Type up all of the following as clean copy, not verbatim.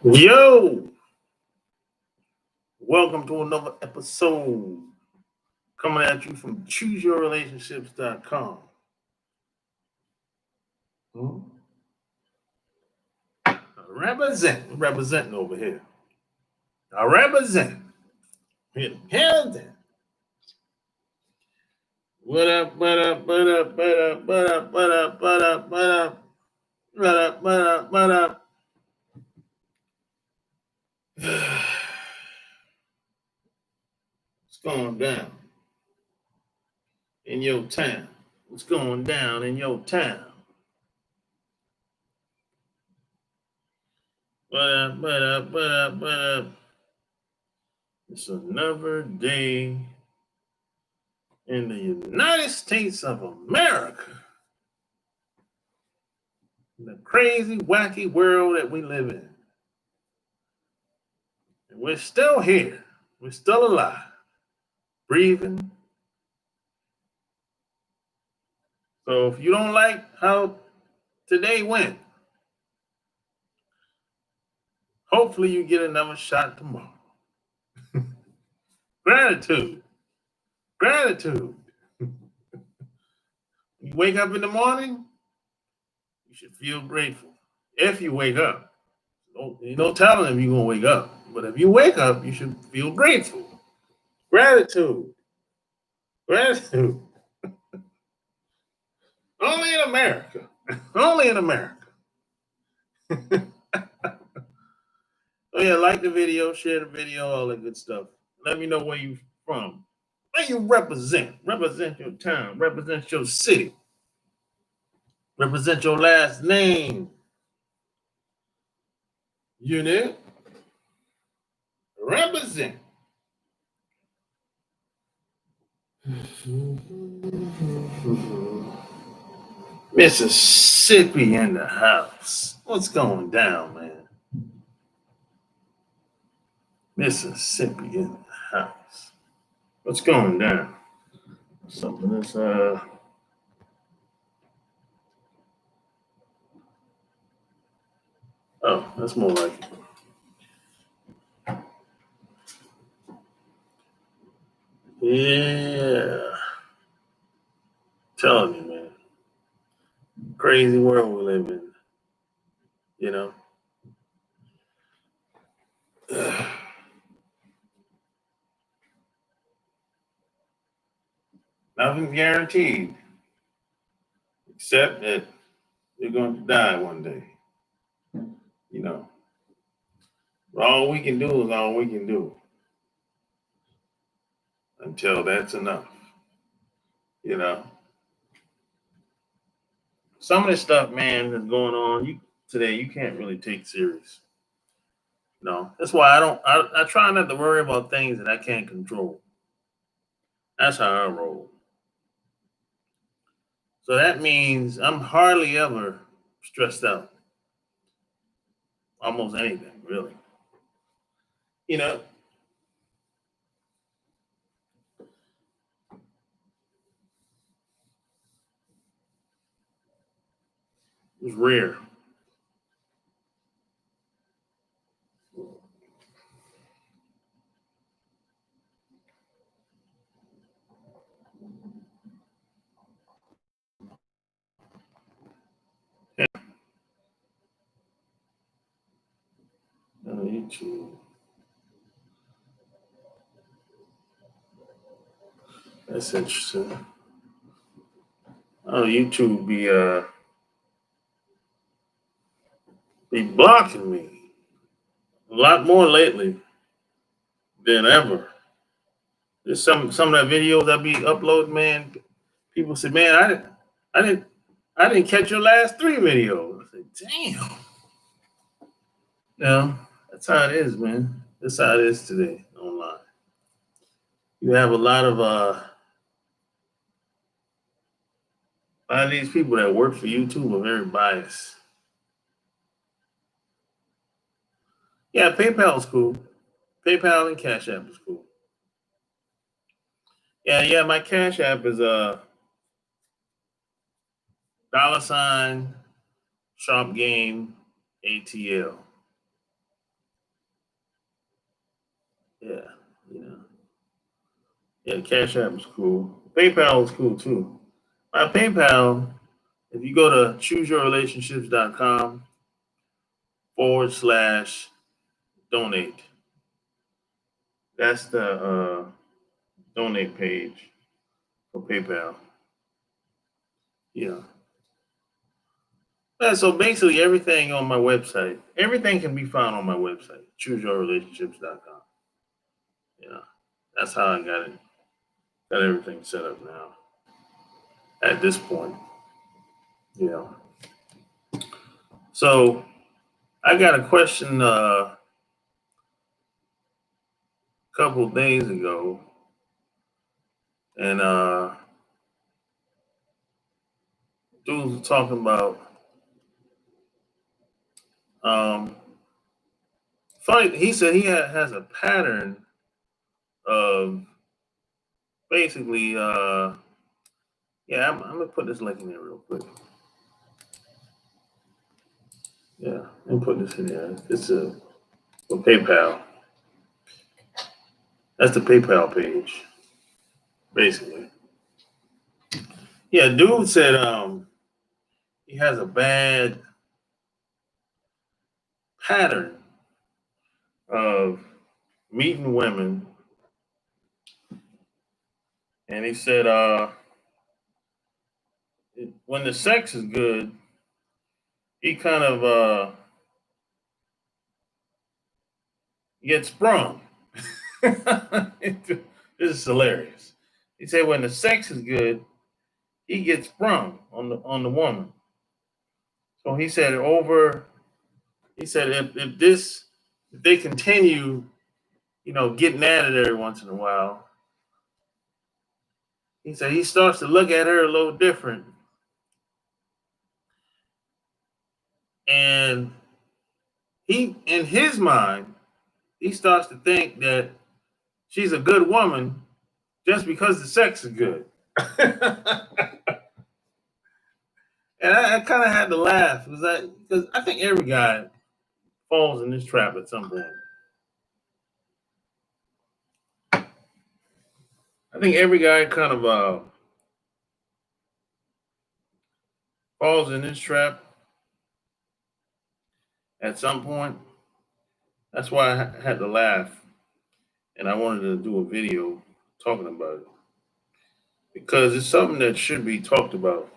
Yo, welcome to another episode coming at you from chooseyourrelationships.com. Hmm? Representing over here. I represent. Here. What up, what up, what up, what up, what up, what up, what up, what up, what up, what up, what up. What's going down in your town? What's going down in your town? What up, what up, what up, what up? It's another day in the United States of America. In the crazy, wacky world that we live in. And we're still here. We're still alive. Breathing. So if you don't like how today went, hopefully you get another shot tomorrow. Gratitude. Gratitude. You wake up in the morning, you should feel grateful. If you wake up. You don't tell them you're going to wake up. But if you wake up, you should feel grateful. Gratitude. Gratitude. Only in America. Only in America. Oh yeah, like the video, share the video, all that good stuff. Let me know where you from. Where you represent. Represent your town. Represent your city. Represent your last name. You know? Represent. Mississippi in the house. What's going down, man? Mississippi in the house. What's going down? Something that's oh, that's more like it. Yeah. Telling you, man. Crazy world we live in. You know? Nothing's guaranteed, except that you're going to die one day. You know, all we can do is all we can do until that's enough. You know, some of this stuff, man, that's going on today, you can't really take serious. No, that's why I try not to worry about things that I can't control. That's how I roll. So that means I'm hardly ever stressed out. Almost anything, really. You know, it's rare. Yeah. YouTube. That's interesting. Oh, YouTube be blocking me a lot more lately than ever. There's some of that videos I be uploading, man. People say, man, I didn't I didn't catch your last three videos. I said, damn. Yeah, that's how it is, man. That's how it is today online. You have a lot of these people that work for YouTube are very biased. Yeah, PayPal is cool. PayPal and Cash App is cool. Yeah, my Cash App is $ Sharp Game ATL. Yeah, you know. Yeah, Cash App was cool. PayPal was cool too. My PayPal, if you go to chooseyourrelationships.com/donate, that's the donate page for PayPal. Yeah. Yeah, so basically everything on my website, everything can be found on my website, chooseyourrelationships.com. Yeah. That's how I got everything set up now at this point. Yeah. So I got a question a couple of days ago, and dudes were talking about um funny, he said has a pattern of basically yeah, I'm gonna put this link in there real quick. Yeah, I'm putting this in there. It's a for PayPal. That's the PayPal page, basically. Yeah, dude said he has a bad pattern of meeting women, and he said when the sex is good, he kind of gets sprung. This is hilarious. He said when the sex is good, he gets sprung on the woman. So he said he said if they continue, getting at it every once in a while, he said he starts to look at her a little different. And in his mind, he starts to think that she's a good woman just because the sex is good. And I kind of had to laugh because I think every guy falls in this trap at some point. I think every guy kind of falls in this trap at some point. That's why I had to laugh, and I wanted to do a video talking about it because it's something that should be talked about,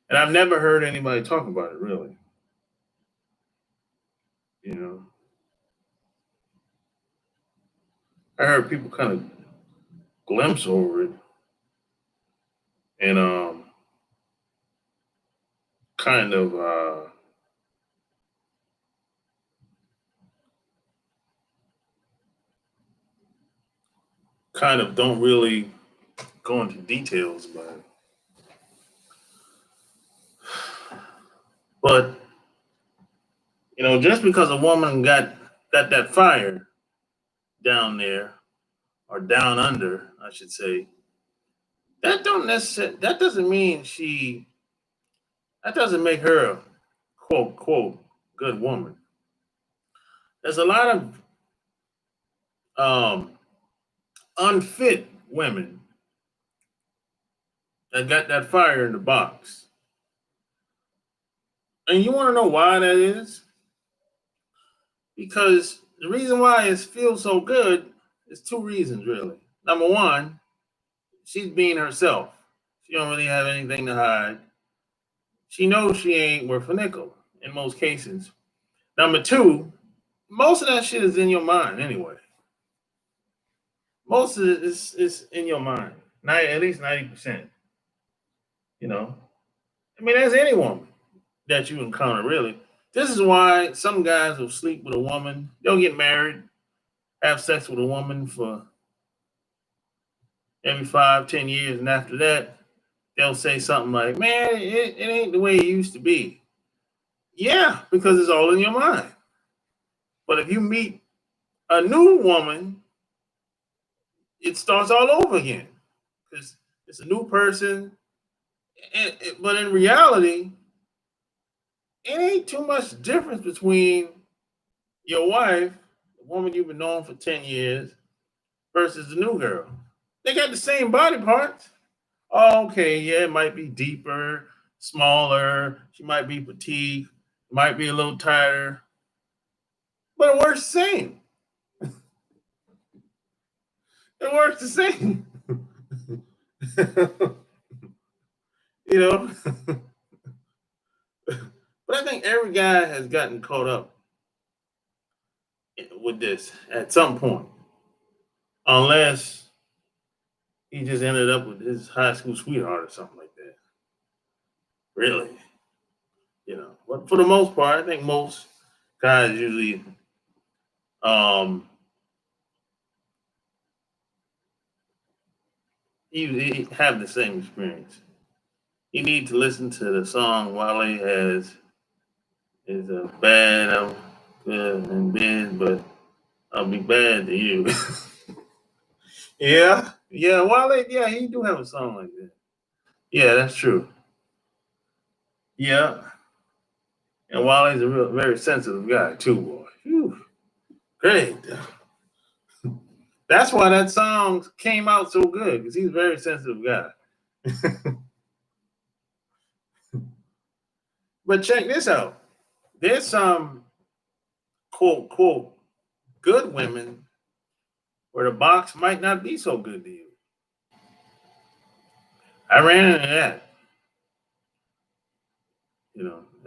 and I've never heard anybody talk about it really. You know, I heard people kind of glimpse over it and kind of don't really go into details about it. But just because a woman got that fire down there or down under, I should say, that doesn't mean that doesn't make her a quote good woman. There's a lot of um, unfit women that got that fire in the box, and you want to know why that is? Because the reason why it feels so good is two reasons really. Number one, she's being herself. She don't really have anything to hide. She knows she ain't worth a nickel in most cases. Number two, most of that shit is in your mind anyway. Most of it is in your mind. At least 90%. You know, I mean, that's any woman that you encounter, really. This is why some guys will sleep with a woman, they'll get married, have sex with a woman for every 5, 10 years, and after that, they'll say something like, "Man, it ain't the way it used to be." Yeah, because it's all in your mind. But if you meet a new woman, it starts all over again because it's a new person. But in reality, it ain't too much difference between your wife, the woman you've been knowing for 10 years, versus the new girl. They got the same body parts. Oh, okay, yeah, it might be deeper, smaller. She might be petite, might be a little tighter, but it works the same. It works the same. you know, but I think every guy has gotten caught up with this at some point, unless he just ended up with his high school sweetheart or something like that. Really, But for the most part, I think most guys usually um you have the same experience. You need to listen to the song Wale has is a bad, I'm good and bad, but I'll be bad to you. yeah, Wale, yeah, he do have a song like that. Yeah, that's true. Yeah, and Wale's a very sensitive guy too, boy. Whew, great. That's why that song came out so good because he's a very sensitive guy. But check this out. There's some quote quote good women where the box might not be so good to you. I ran into that.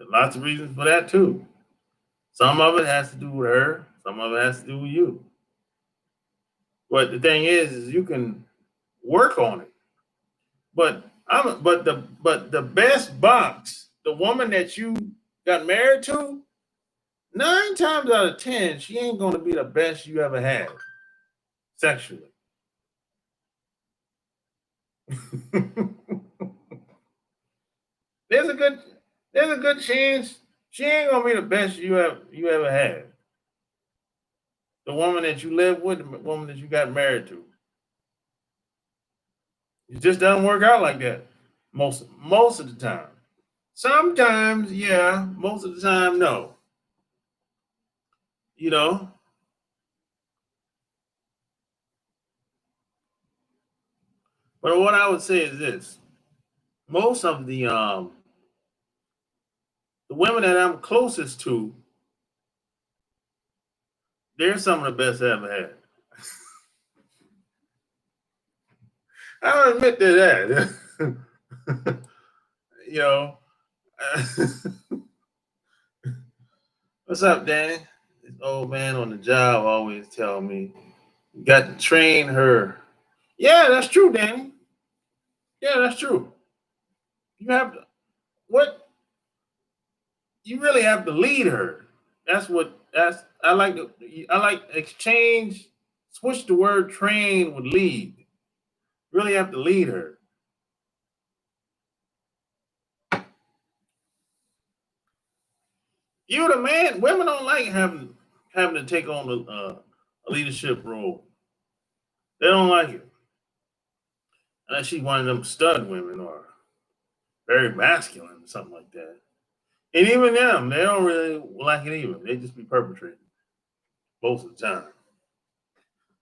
Lots of reasons for that too. Some of it has to do with her. Some of it has to do with you. But the thing is you can work on it. But the best box, the woman that you got married to, 9 times out of 10, she ain't gonna be the best you ever had sexually. there's a good there's a good chance she ain't gonna be the best you ever had. The woman that you live with, the woman that you got married to. It just doesn't work out like that most of the time. Sometimes, yeah, most of the time, no. You know, but what I would say is this: most of the women that I'm closest to, they're some of the best I ever had. I'll admit to that. you know, what's up, Danny? This old man on the job always tell me, you got to train her. Yeah, that's true, Danny. Yeah, that's true. You have to, what you really have to lead her. That's I like exchange, switch the word train with lead. Really have to lead her. You're the man. Women don't like having to take on a leadership role. They don't like it. Unless she's one of them stud women or very masculine or something like that. And even them, they don't really like it either. They just be perpetrating most of the time.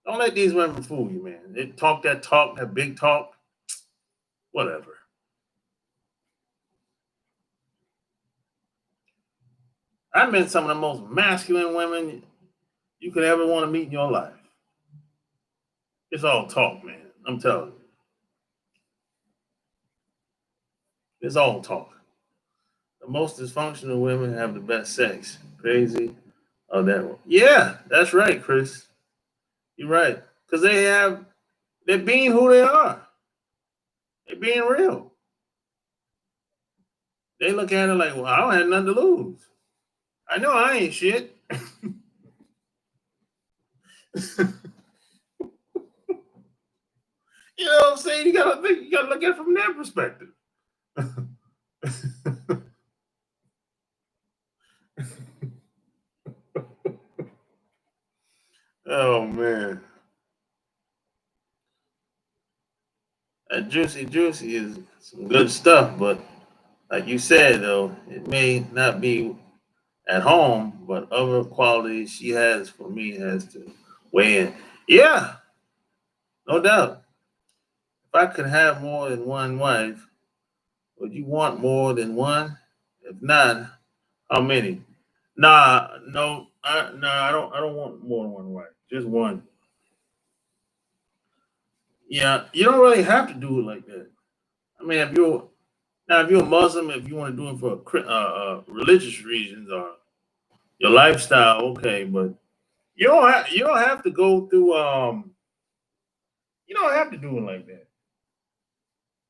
Don't let these women fool you, man. They talk, that big talk, whatever. I met some of the most masculine women you could ever want to meet in your life. It's all talk, man. I'm telling you. It's all talk. The most dysfunctional women have the best sex. Crazy. Oh, that one. Yeah, that's right, Chris. You're right. Because they're being who they are. They're being real. They look at it like, well, I don't have nothing to lose. I know I ain't shit. You know what I'm saying? You gotta look at it from that perspective. Oh man. That juicy is some good stuff, but like you said though, it may not be at home, but other qualities she has for me has to weigh in. Yeah, No doubt. If I could have more than one wife, would you want more than one? If not, how many? Nah, no, I don't. I don't want more than one wife. Just one. Yeah, you don't really have to do it like that. I mean, if you're a Muslim, if you want to do it for religious reasons or your lifestyle, okay, but you don't have to go through you don't have to do it like that.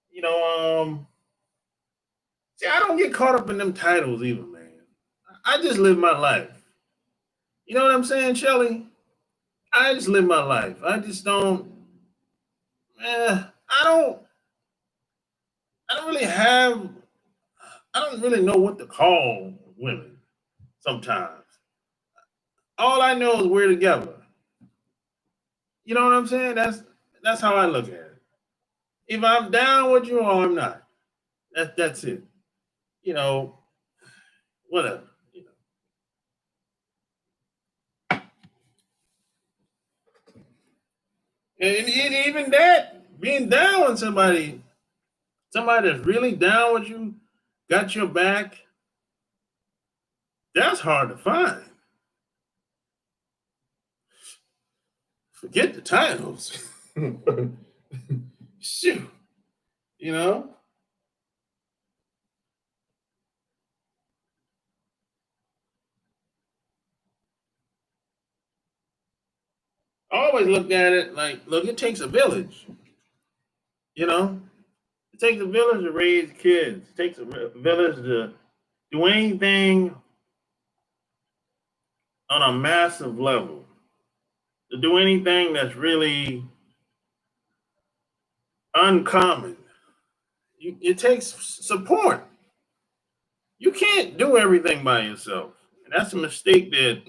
You know, see, I don't get caught up in them titles either, man. I just live my life. You know what I'm saying, Shelly? I just live my life. I just don't. I don't. I don't really have. I don't really know what to call women. Sometimes all I know is we're together. You know what I'm saying? That's how I look at it. If I'm down with you or I'm not. That's it. You know, whatever. You know. And even that, being down with somebody that's really down with you, got your back, that's hard to find. Forget the titles. Shoot, you know. I always looked at it like, look, it takes a village. You know, it takes a village to raise kids. It takes a village to do anything on a massive level. To do anything that's really uncommon. It takes support. You can't do everything by yourself. And that's a mistake that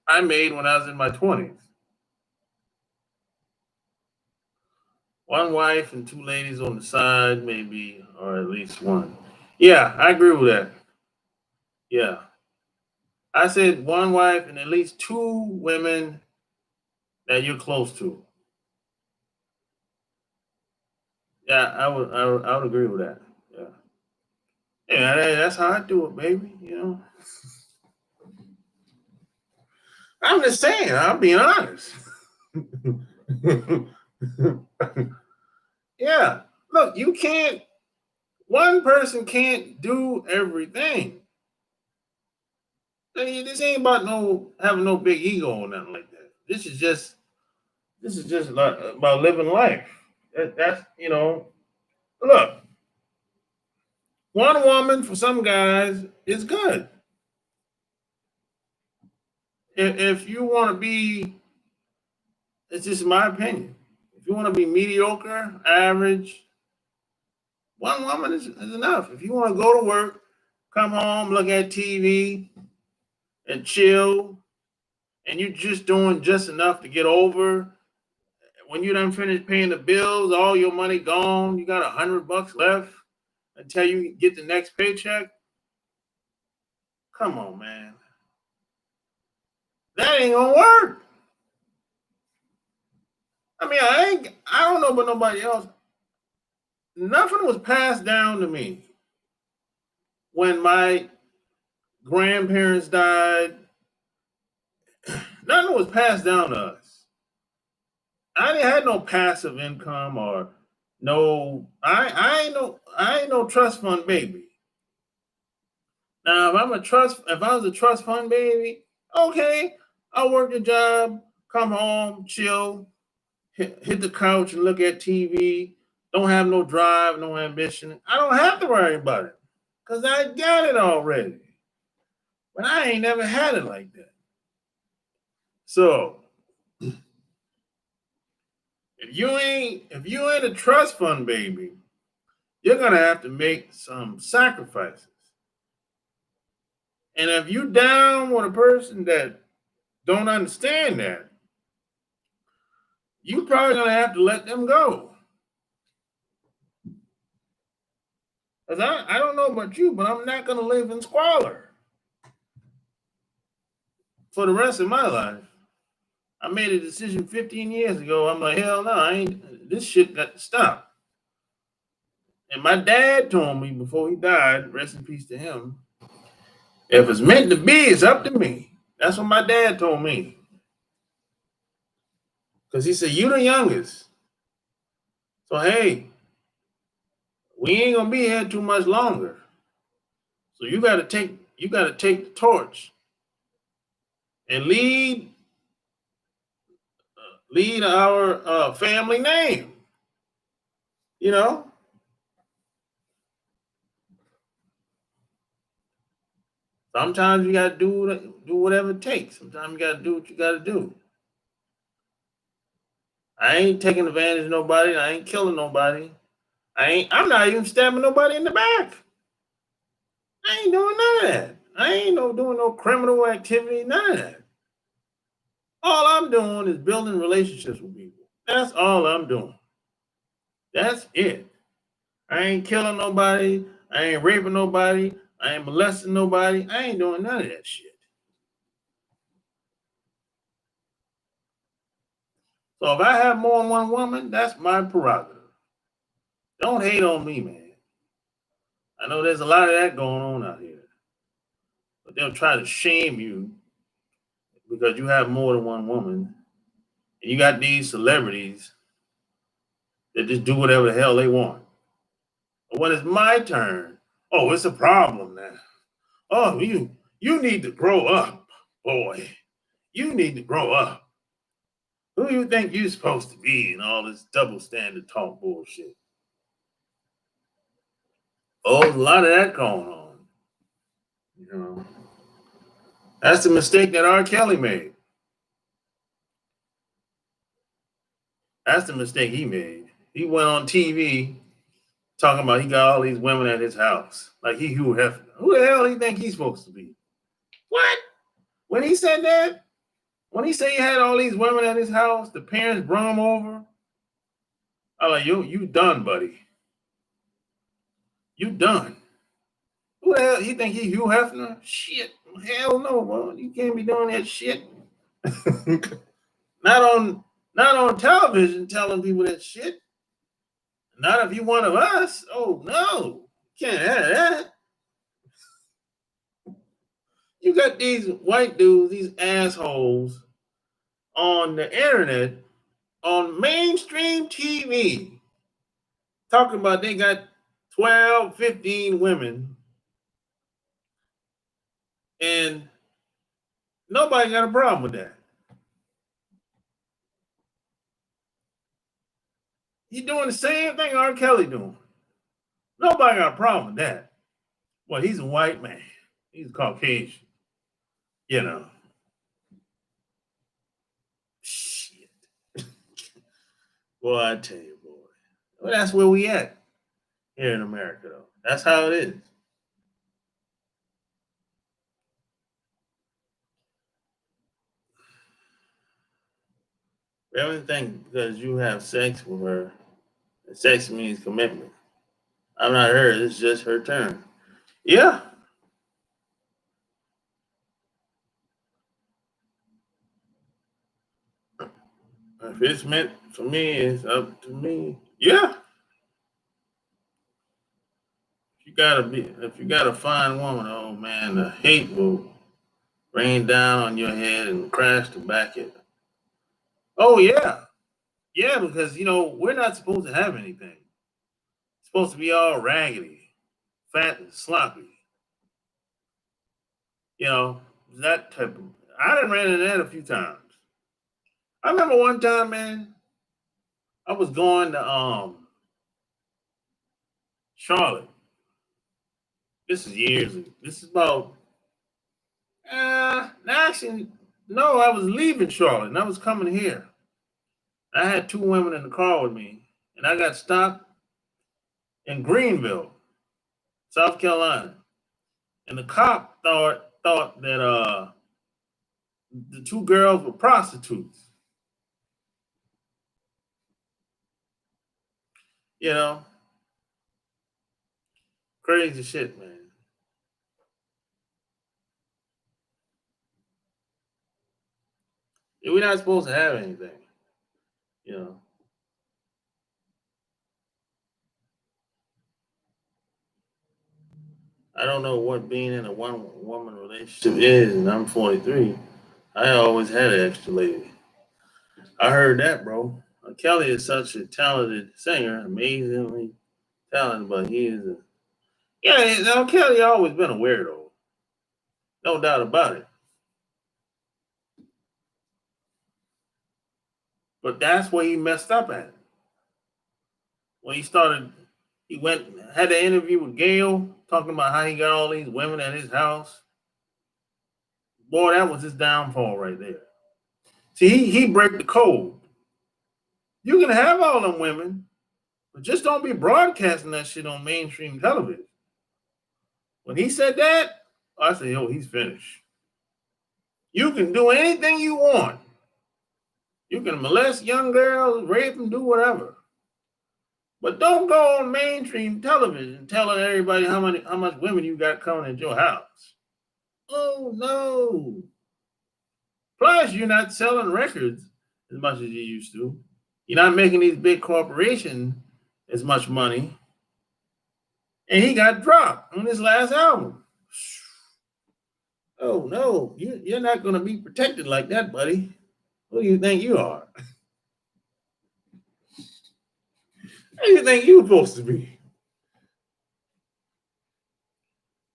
I made when I was in my 20s. One wife and two ladies on the side, maybe, or at least one. Yeah, I agree with that. Yeah. I said one wife and at least two women that you're close to. Yeah, I would agree with that. Yeah. Yeah, that's how I do it, baby. You know, I'm just saying. I'm being honest. Yeah. Look, you can't. One person can't do everything. I mean, this ain't about no having no big ego or nothing like that. This is just like about living life. That's Look, one woman for some guys is good. If you want to be, it's just my opinion. If you want to be mediocre, average, one woman is enough. If you want to go to work, come home, look at TV, and chill, and you're just doing just enough to get over. When you done finish paying the bills, all your money gone, you got $100 left until you get the next paycheck. Come on, man. That ain't gonna work. I mean, I don't know about nobody else. Nothing was passed down to me when my grandparents died. Nothing was passed down to us. I didn't have no passive income or no. I ain't no trust fund baby. Now, if I was a trust fund baby, okay, I'll work a job, come home, chill, hit the couch and look at TV. Don't have no drive, no ambition. I don't have to worry about it because I got it already. But I ain't never had it like that. So if you ain't a trust fund baby, you're gonna have to make some sacrifices. And if you down with a person that don't understand that, you probably gonna have to let them go. Cause I don't know about you, but I'm not gonna live in squalor for the rest of my life. I made a decision 15 years ago. I'm like, hell no, I ain't. This shit got to stop. And my dad told me before he died, rest in peace to him, if it's meant to be, it's up to me. That's what my dad told me. Because he said, you the youngest. So hey, we ain't gonna be here too much longer. So you gotta take the torch and lead our family name. You know, sometimes you gotta do whatever it takes. Sometimes you gotta do what you gotta do. I ain't taking advantage of nobody. I ain't killing nobody. I'm not even stabbing nobody in the back. I ain't doing none of that. I ain't doing no criminal activity, none of that. All I'm doing is building relationships with people. That's all I'm doing. That's it. I ain't killing nobody. I ain't raping nobody. I ain't molesting nobody. I ain't doing none of that shit. So if I have more than one woman, that's my prerogative. Don't hate on me, man. I know there's a lot of that going on out here. But they'll try to shame you because you have more than one woman. And you got these celebrities that just do whatever the hell they want. But when it's my turn, oh, it's a problem now. Oh, you need to grow up, boy. You need to grow up. Who you think you're supposed to be and all this double standard talk bullshit? Oh, there's a lot of that going on. You know, that's the mistake that R. Kelly made. That's the mistake he made. He went on TV talking about he got all these women at his house. Like he Hugh Hefner. Who the hell do you think he's supposed to be? What? When he said that, when he said he had all these women at his house, the parents brought him over. I'm like, you done, buddy. You done. Who the hell? He think he Hugh Hefner? Shit. Hell no, bro. You can't be doing that shit. not on not on television telling people that shit. Not if you one of us. Oh no. Can't have that. You got these white dudes, these assholes on the internet, on mainstream TV, talking about they got 12, 15 women, and nobody got a problem with that. He doing the same thing R. Kelly doing. Nobody got a problem with that. Well, he's a white man. He's Caucasian. You know. Shit. Boy, I tell you, boy. Well, that's where we at here in America, though. That's how it is. Everything because you have sex with her, sex means commitment. I'm not her. It's just her turn. Yeah. If it's meant for me, it's up to me. Yeah. If you got a fine woman, oh man, the hate will rain down on your head and crash to back it. Oh yeah. Yeah, because we're not supposed to have anything. It's supposed to be all raggedy, fat and sloppy. You know, that type of I done ran into that a few times. I remember one time, man, I was going to Charlotte. This is years ago. This is about actually no, I was leaving Charlotte and I was coming here. I had two women in the car with me, and I got stopped in Greenville, South Carolina. And the cop thought that the two girls were prostitutes. You know, crazy shit, man. We're not supposed to have anything, you know. I don't know what being in a one woman relationship is, and I'm 43. I always had an extra lady. I heard that, bro. Kelly is such a talented singer, amazingly talented, but he is a yeah. Now Kelly always been a weirdo, no doubt about it. But that's where he messed up at. When he started, he went had an interview with Gail talking about how he got all these women at his house. Boy, that was his downfall right there. See, he break the code. You can have all them women, but just don't be broadcasting that shit on mainstream television. When he said that, I said, "Yo, he's finished." You can do anything you want. You can molest young girls, rape them, do whatever. But don't go on mainstream television telling everybody how much women you got coming at your house. Oh no. Plus, you're not selling records as much as you used to. You're not making these big corporations as much money. And he got dropped on his last album. Oh no, you're not going to be protected like that, buddy. Who do you think you are? Who do you think you're supposed to be?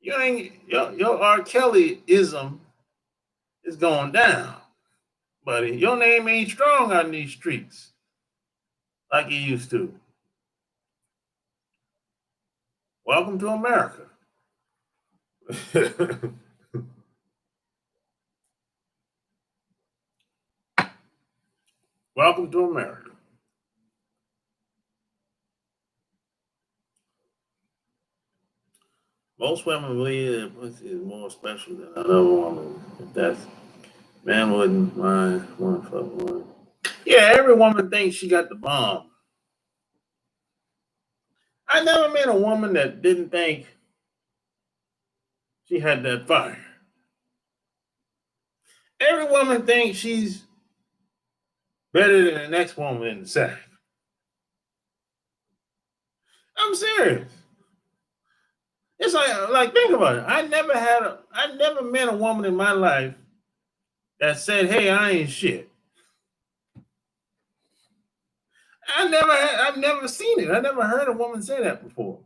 You ain't your R. Kelly ism is going down, buddy. Your name ain't strong on these streets like it used to. Welcome to America. Welcome to America. Most women believe that pussy is more special than another woman. If that's man wouldn't mind one fuck one. Yeah, every woman thinks she got the bomb. I never met a woman that didn't think she had that fire. Every woman thinks she's better than the next woman in the sack. I'm serious. It's like think about it. I never met a woman in my life that said, "Hey, I ain't shit." I've never seen it. I never heard a woman say that before.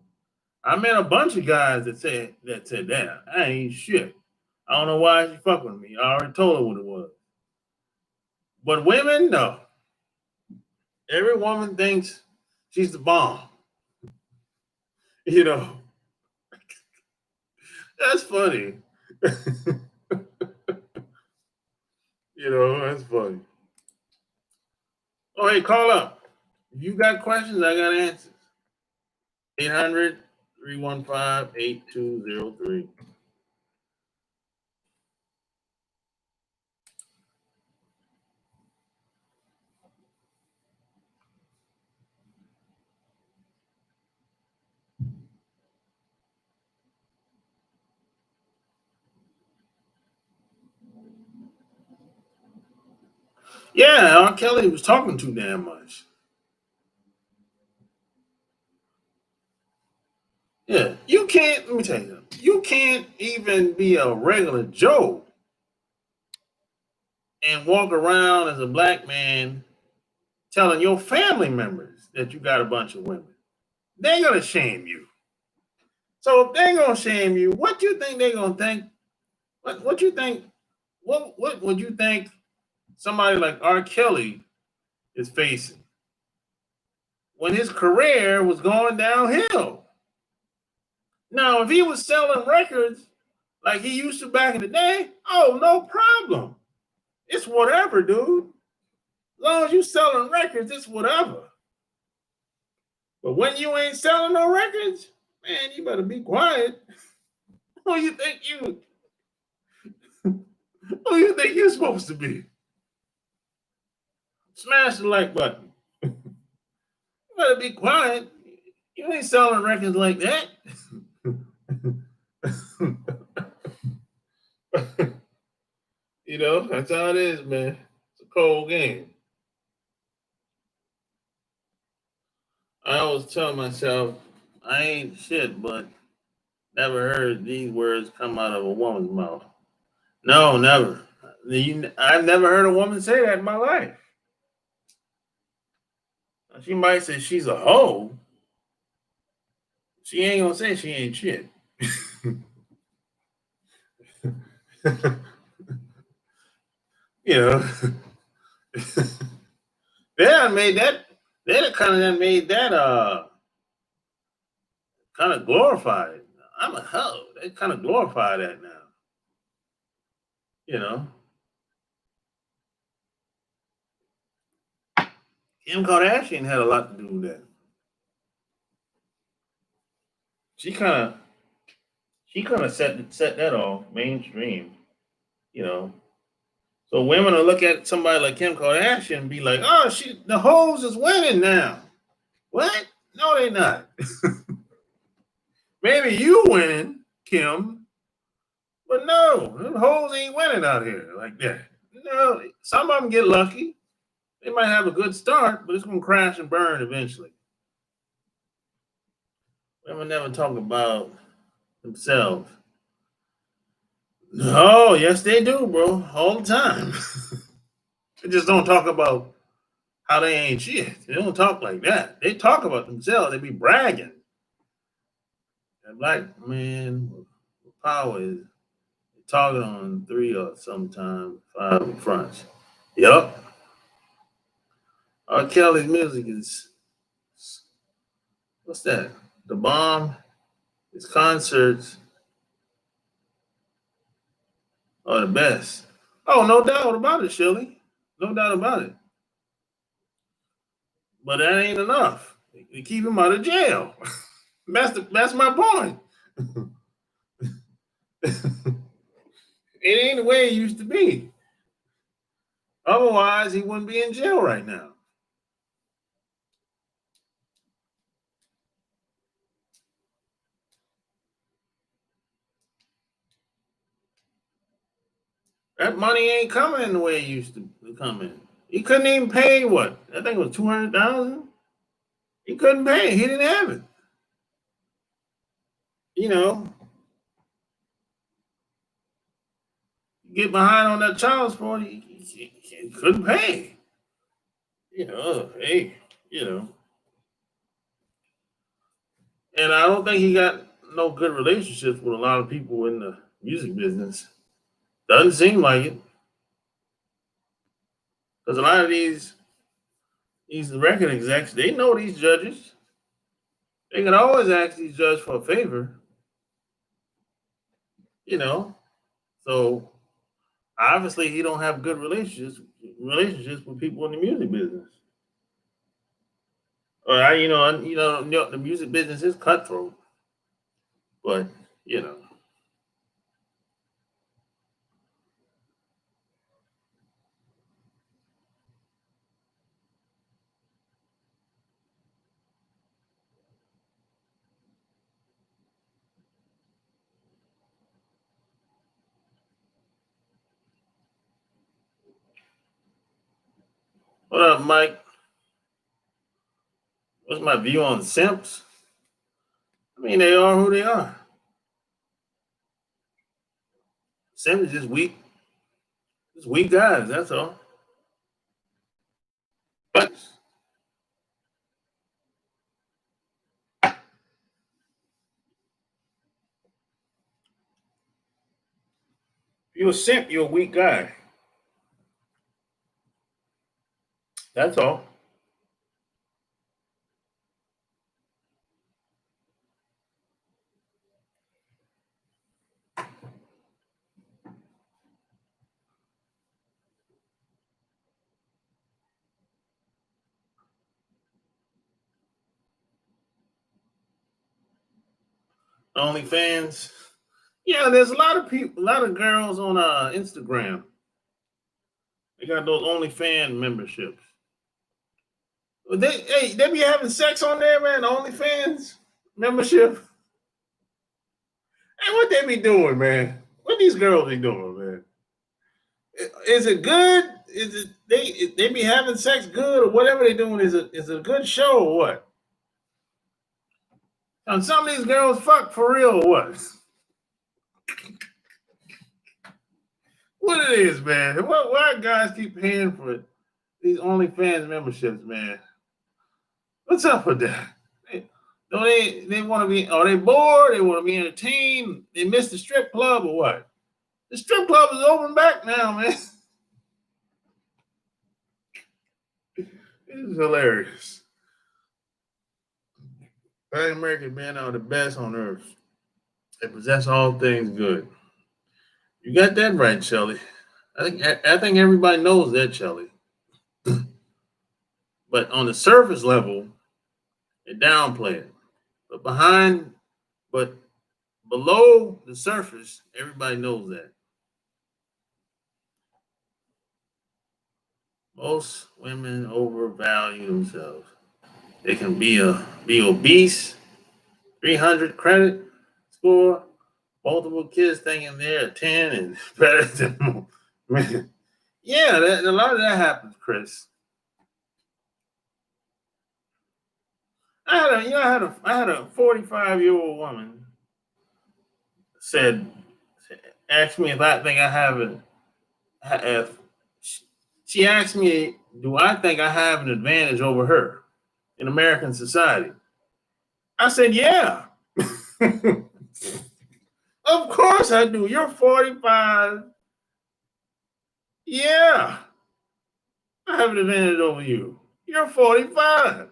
I met a bunch of guys that said that I ain't shit. I don't know why she fuck with me. I already told her what it was. But women, no. Every woman thinks she's the bomb. You know, that's funny. That's funny. Oh, hey, call up. If you got questions, I got answers. 800-315-8203. Yeah, R. Kelly was talking too damn much. Yeah, you can't, let me tell you, you can't even be a regular Joe and walk around as a black man telling your family members that you got a bunch of women. They're gonna shame you. So if they're gonna shame you, what you think they're gonna think? What you think? What would you think somebody like R. Kelly is facing when his career was going downhill? Now, if he was selling records like he used to back in the day, oh, no problem. It's whatever, dude. As long as you selling records, it's whatever. But when you ain't selling no records, man, you better be quiet. Who you think you? Who you think you're supposed to be? Smash the like button. You better be quiet. You ain't selling records like that. That's how it is, man. cold game. I always tell myself I ain't shit, but never heard these words come out of a woman's mouth. No, never. I've never heard a woman say that in my life. She might say she's a hoe. She ain't gonna say she ain't shit. You know, they done made that. They done kind of made that kind of glorified. I'm a hoe. They kind of glorify that now. You know, Kim Kardashian had a lot to do with that. She kind of she kind of set that off mainstream. You know, so women will look at somebody like Kim Kardashian and be like, "Oh, the hoes is winning now." What? No, they not. Maybe you winning, Kim, but no, them hoes ain't winning out here like that. No, some of them get lucky. They might have a good start, but it's gonna crash and burn eventually. Women never talk about themselves. No, yes they do, bro, all the time. They just don't talk about how they ain't shit. They don't talk like that. They talk about themselves. They be bragging. And like, man, power is talking on three or sometimes five fronts. Yup. R. Kelly's music is what's that? The bomb. His concerts are the best. Oh, no doubt about it, Shirley. No doubt about it. But that ain't enough. To keep him out of jail. That's my point. It ain't the way it used to be. Otherwise, he wouldn't be in jail right now. That money ain't coming in the way it used to come in. He couldn't even pay what? I think it was 200,000. He couldn't pay. He didn't have it. You know, get behind on that child support. He couldn't pay. Hey, you know, and I don't think he got no good relationships with a lot of people in the music business. Doesn't seem like it because a lot of these record execs they know these judges. They can always ask these judges for a favor. You know, so obviously he don't have good relationships with people in the music business. Or the music business is cutthroat, but you know. What up, Mike? What's my view on simps? I mean, they are who they are. Simps is just weak guys. That's all. But if you're a simp, you're a weak guy. That's all. OnlyFans. Yeah, there's a lot of people, a lot of girls on Instagram. They got those OnlyFans memberships. They be having sex on there, man. OnlyFans membership. Hey, what they be doing, man? What these girls be doing, man? Is it good? Is it they be having sex good or whatever they doing? Is it a good show or what? And some of these girls fuck for real or what? What it is, man? Why guys keep paying for these OnlyFans memberships, man? What's up with that? Don't they want to be? Are they bored? They want to be entertained? They missed the strip club or what? The strip club is open back now, man. It's hilarious. Black American men are the best on earth. They possess all things good. You got that right, Shelley. I think everybody knows that, Shelley. But on the surface level, they downplay it. But but below the surface, everybody knows that. Most women overvalue themselves. They can be obese, 300 credit score, multiple kids thinking they're a 10 and better than man. Yeah, a lot of that happens, Chris. I had a 45-year-old woman said asked me if I think I have it. If she asked me, do I think I have an advantage over her in American society? I said, yeah. Of course I do. You're 45. Yeah, I have an advantage over you. You're 45.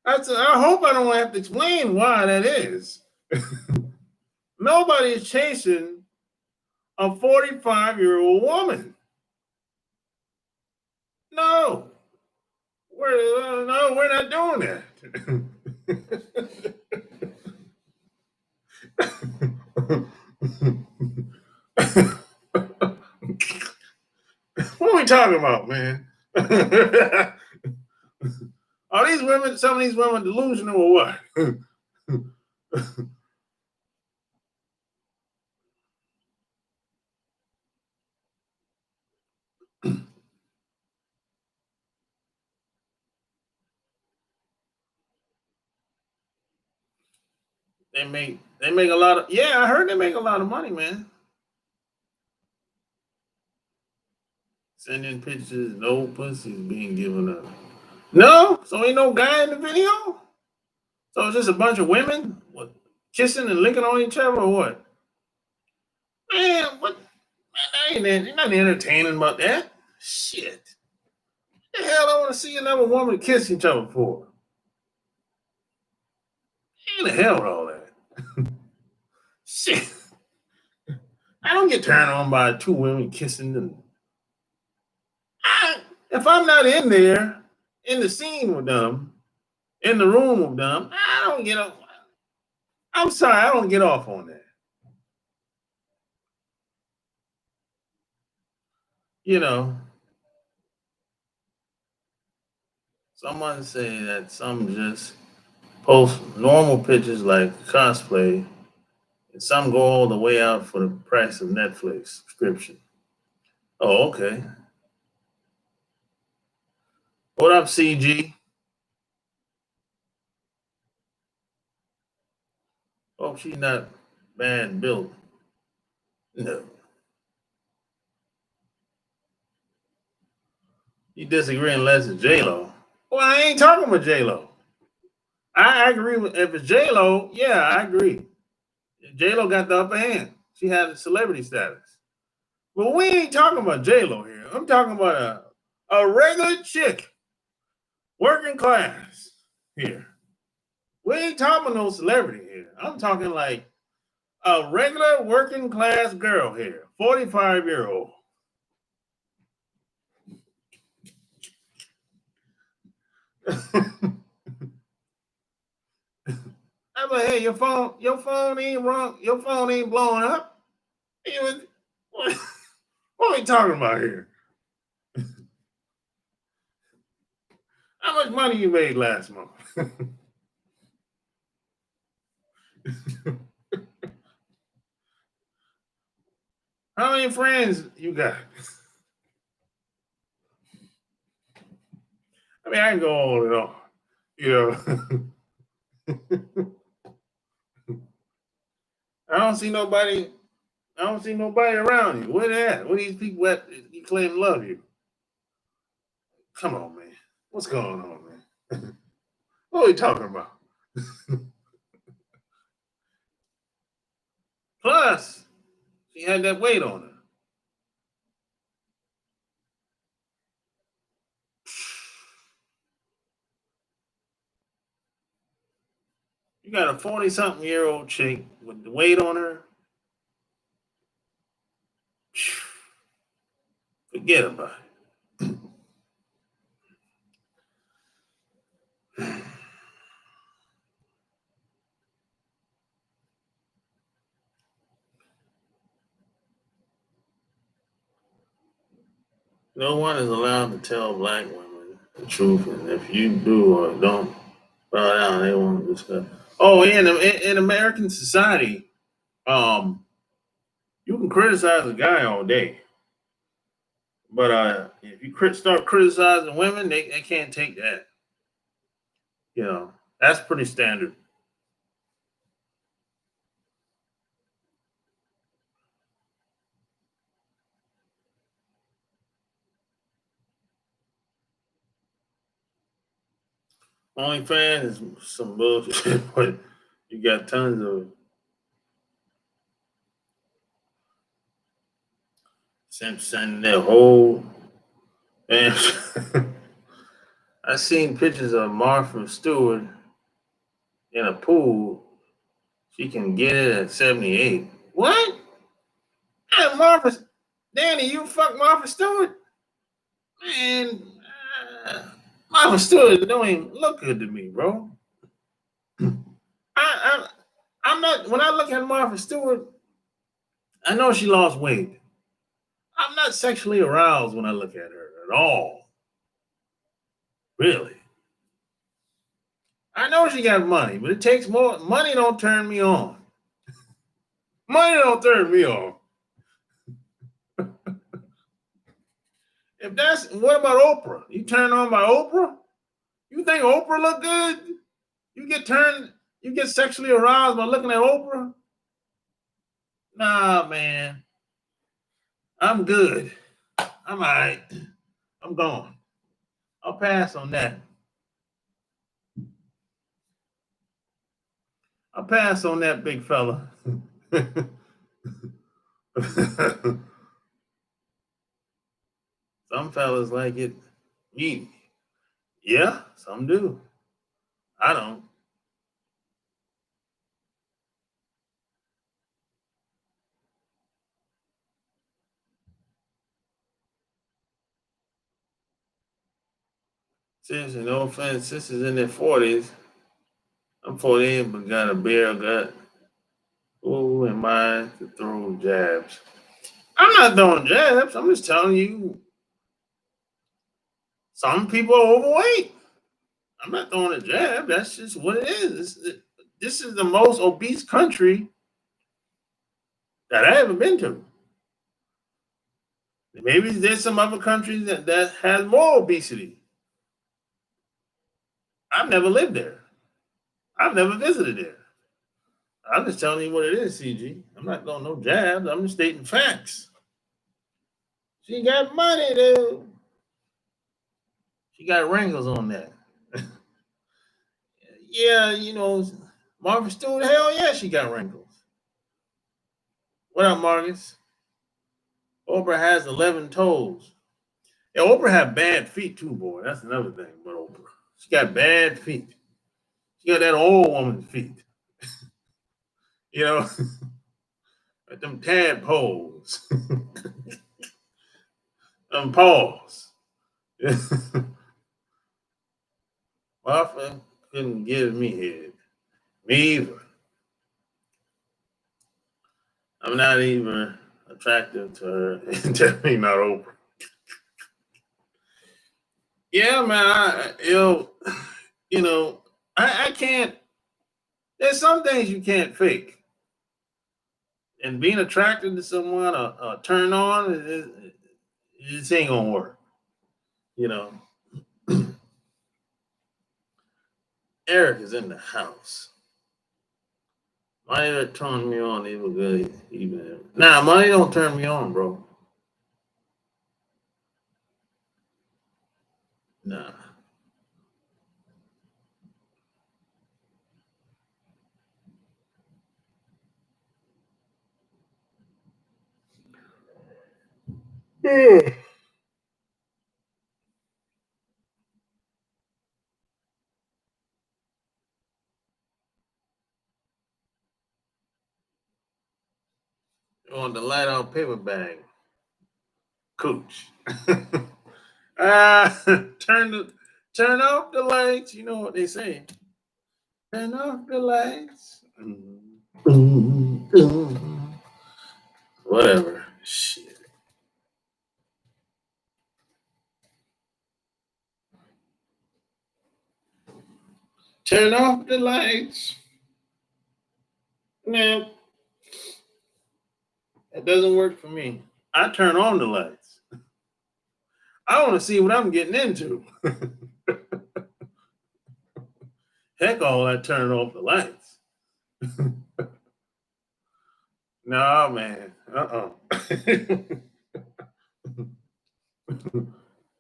I hope I don't have to explain why that is. Nobody is chasing a 45-year-old woman. No, we're not doing that. What are we talking about, man? Are these women, some of these women delusional or what? They make a lot of, yeah, I heard they make a lot of money, man. Sending pictures, no pussies being given up. No, so ain't no guy in the video. So it's just a bunch of women what, kissing and licking on each other or what? Man, what? Ain't nothing entertaining about that. Shit. The hell I want to see another woman kiss each other for? Ain't the hell with all that? Shit. I don't get turned on by two women kissing them. If I'm not in there, in the scene with them, in the room with them, I don't get off. I'm sorry, I don't get off on that. You know, someone say that some just post normal pictures like cosplay, and some go all the way out for the price of Netflix subscription. Oh, okay. What up, CG? Hope she's not bad built. No. You disagree unless it's J Lo. Well, I ain't talking about J Lo. I agree with if it's J Lo, yeah, I agree. J Lo got the upper hand. She had celebrity status. But we ain't talking about J Lo here. I'm talking about a regular chick, working class here. We ain't talking about no celebrity here. I'm talking like a regular working class girl here, 45-year-old. I'm like, hey, your phone ain't wrong. Your phone ain't blowing up. What, what are we talking about here? How much money you made last month? How many friends you got? I mean, I can go on and on. I don't see nobody. I don't see nobody around you. Where they at? Where these people at? You claim to love you. Come on, man. What's going on, man? What are we talking about? Plus, she had that weight on her. You got a 40-something-year-old chick with the weight on her. Forget about it. No one is allowed to tell black women the truth, and if you do or don't bow down, they won't discuss. Oh, in American society, um, you can criticize a guy all day, but if you start criticizing women, they can't take that. That's pretty standard. OnlyFans is some bullshit, but you got tons of simps sending their whole. Man, I seen pictures of Martha Stewart in a pool. She can get it at 78. What? And Martha, Danny, you fuck Martha Stewart? Man, uh, Martha Stewart don't even look good to me, bro. I, I'm not. When I look at Martha Stewart, I know she lost weight. I'm not sexually aroused when I look at her at all. Really. I know she got money, but it takes more. Money don't turn me on. Money don't turn me on. If that's what about Oprah? You turn on by Oprah? You think Oprah look good? You get turned. You get sexually aroused by looking at Oprah? Nah, man. I'm good. I'm all right. I'm gone. I'll pass on that. I'll pass on that, big fella. Some fellas like it. Me. Yeah, some do. I don't. Seriously, no offense. Sisters in their 40s. I'm 48, but got a bare gut. Who am I to throw jabs? I'm not throwing jabs. I'm just telling you, some people are overweight. I'm not throwing a jab. That's just what it is. This is the most obese country that I ever been to. Maybe there's some other countries that has more obesity. I've never lived there. I've never visited there. I'm just telling you what it is, CG. I'm not throwing no jabs. I'm just stating facts. She got money, dude. She got wrinkles on that. Yeah, Martha Stewart, hell yeah, she got wrinkles. What up, Marcus? Oprah has 11 toes. Yeah, Oprah had bad feet too, boy. That's another thing about Oprah. She got bad feet. She got that old woman's feet. You know, like them tadpoles. Them paws. Martha couldn't give me head. Me either. I'm not even attractive to her. Definitely not Oprah. Yeah, man. You know, I can't. There's some things you can't fake. And being attracted to someone or turn on, it ain't gonna work. You know, Eric is in the house. Money that turned me on even good. Even nah, money don't turn me on, bro. Nah. Yeah. On the light out paper bag, coach. Ah, turn off the lights. You know what they say. Turn off the lights. Whatever. Shit. Turn off the lights. No, it doesn't work for me. I turn on the lights. I want to see what I'm getting into. Heck, all that turning off the lights. No, man.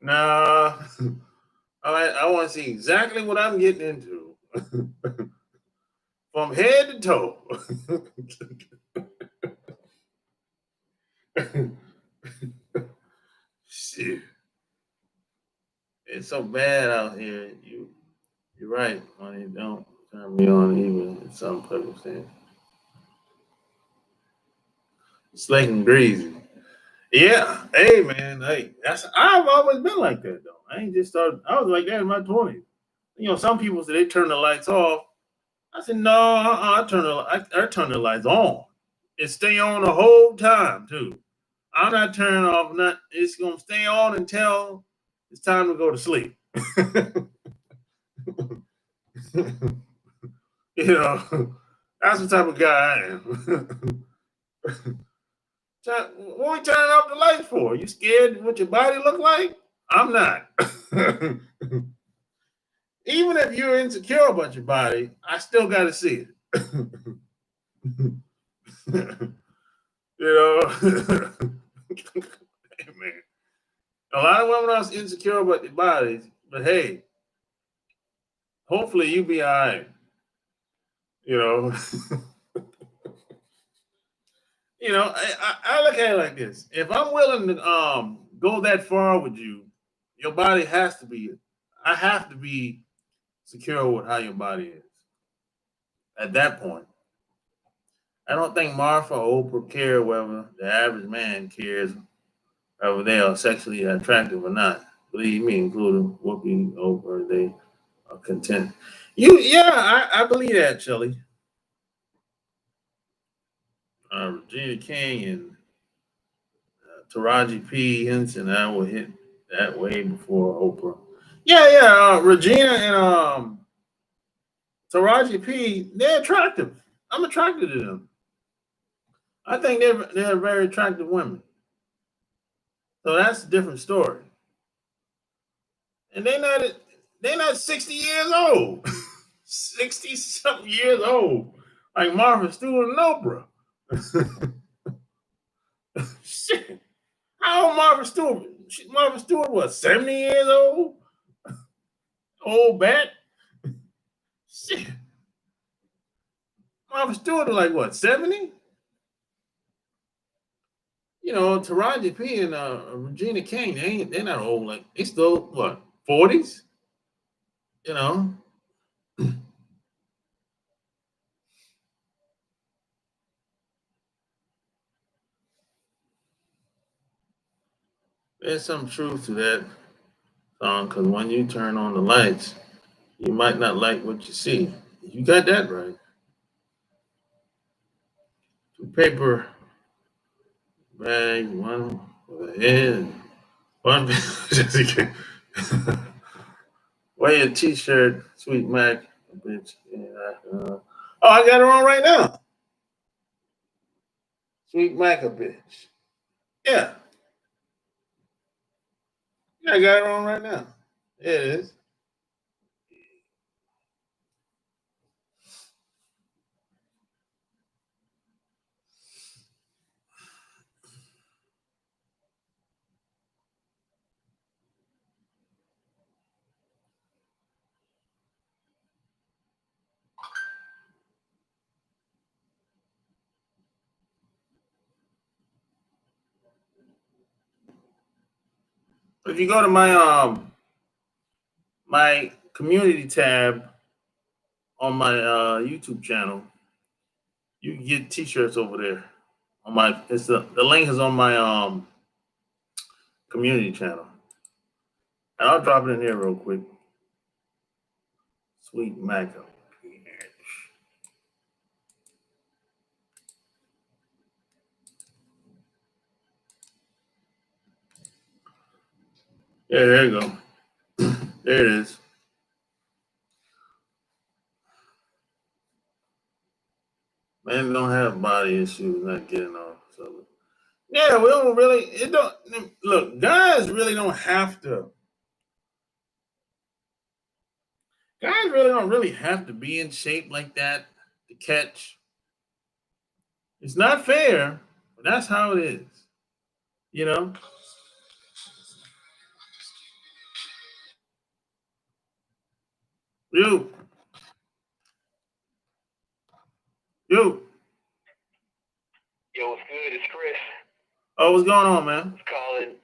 Nah. I want to see exactly what I'm getting into. From head to toe. Shit. It's so bad out here. You're right. Money don't turn me on even in some circumstances. It's like and greasy. Yeah. Hey man. Hey, I've always been like that though. I ain't just started. I was like that in my 20s. You know, some people say they turn the lights off. I said no. I turn the lights on. It stay on the whole time too. I'm not turning off. Not. It's gonna stay on until it's time to go to sleep. You know, that's the type of guy I am. What we turning off the lights for? You scared what your body look like? I'm not. Even if you're insecure about your body, I still got to see it. You know, hey, man. A lot of women are insecure about their bodies, but hey, hopefully you be all right. You know, I look at it like this: if I'm willing to go that far with you, your body has to be. I have to be secure with how your body is. At that point, I don't think Martha or Oprah care whether the average man cares whether they are sexually attractive or not. Believe me, including Whoopi, Oprah, they are content. Yeah, I believe that, Shelly. Regina King and Taraji P. Henson, I will hit that way before Oprah. Yeah. Regina and Taraji P. They're attractive. I'm attracted to them. I think they're very attractive women. So that's a different story. And they're not 60 years old. 60 something years old. Like Martha Stewart and Oprah. Shit. How old Martha Stewart? Martha Stewart was 70 years old? Old bat? Shit. Martha Stewart was like what, 70? You know, Taraji P and Regina King, they're not old, like they still what, 40s? You know. There's some truth to that song because when you turn on the lights, you might not like what you see. You got that right. Two paper bag, one for the head, one Jessica. Wear a t-shirt, Sweet Mac, bitch. Yeah, oh, I got it on right now. Sweet Maca bitch. Yeah. Yeah, I got it on right now. It is. If you go to my community tab on my YouTube channel, you can get t-shirts over there. On my it's the link is on my community channel. And I'll drop it in here real quick. Sweet Maca. Yeah, there you go. There it is. Men don't have body issues, not getting off. So yeah, we don't really. It don't look. Guys really don't have to. Guys really don't really have to be in shape like that to catch. It's not fair, but that's how it is. You know. You, you. Yo, what's good? It's Chris. Oh, what's going on, man? Calling.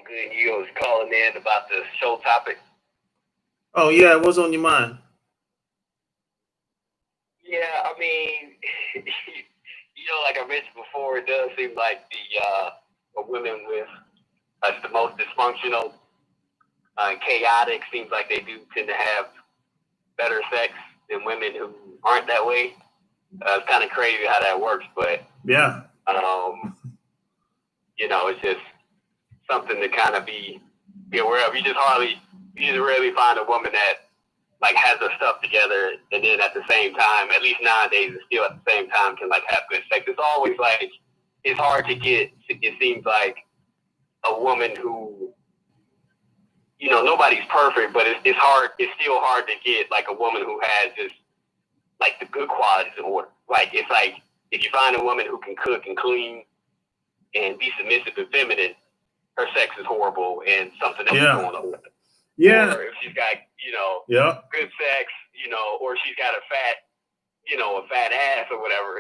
Good. You was calling in about the show topic. Oh yeah, what's on your mind? Yeah, I mean, like I mentioned before, it does seem like the women with the most dysfunctional and chaotic seems like they do tend to have better sex than women who aren't that way. It's kind of crazy how that works, but yeah, it's just something to kind of be aware of. You just rarely find a woman that like has her stuff together, and then at the same time, at least nowadays, it's still at the same time can like have good sex. It's always like it's hard to get. It seems like a woman who, nobody's perfect, but it's hard. It's still hard to get like a woman who has just like the good qualities in order. Like it's like if you find a woman who can cook and clean and be submissive and feminine, her sex is horrible and something else is going on with it. Yeah. Or if she's got, good sex, or she's got a fat ass or whatever,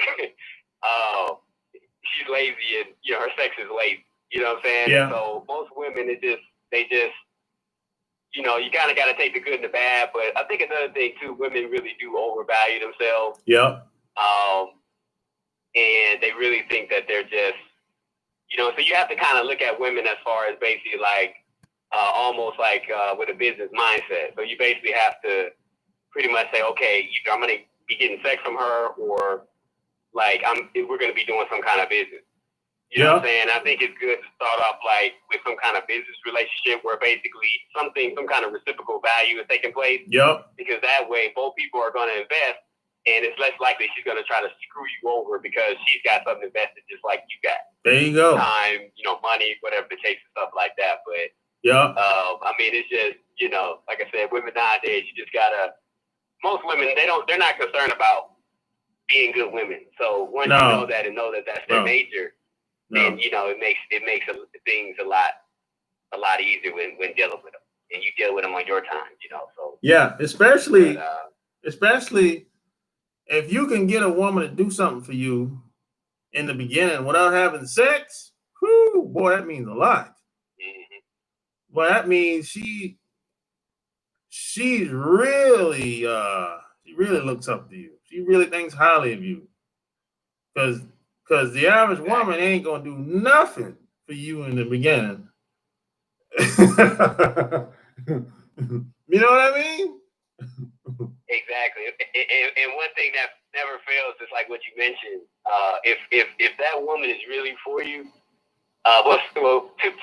she's lazy and, her sex is lazy. You know what I'm saying? Yeah. So most women, they just, you kind of got to take the good and the bad. But I think another thing too, women really do overvalue themselves. Yeah. And they really think that they're just, so you have to kind of look at women as far as basically like, almost like with a business mindset. So you basically have to pretty much say, okay, either I'm going to be getting sex from her or like we're going to be doing some kind of business. You know what I'm saying? I think it's good to start off like with some kind of business relationship where basically some kind of reciprocal value is taking place. Yep. Because that way both people are going to invest and it's less likely she's going to try to screw you over because she's got something invested just like you got. There you go. Time, money, whatever the case and stuff like that. But yeah. I mean, it's just, like I said, women nowadays, you just gotta, most women, they're not concerned about being good women. So once you know that and know that that's their nature, then, it makes things a lot easier when dealing with them. And you deal with them on your time, so. Yeah, especially if you can get a woman to do something for you in the beginning without having sex, whoo, boy, that means a lot. Mm-hmm. Well, that means she really looks up to you. She really thinks highly of you. Because the average woman ain't gonna do nothing for you in the beginning. You know what I mean? Exactly. And one thing that never fails is like what you mentioned. If that woman is really for you,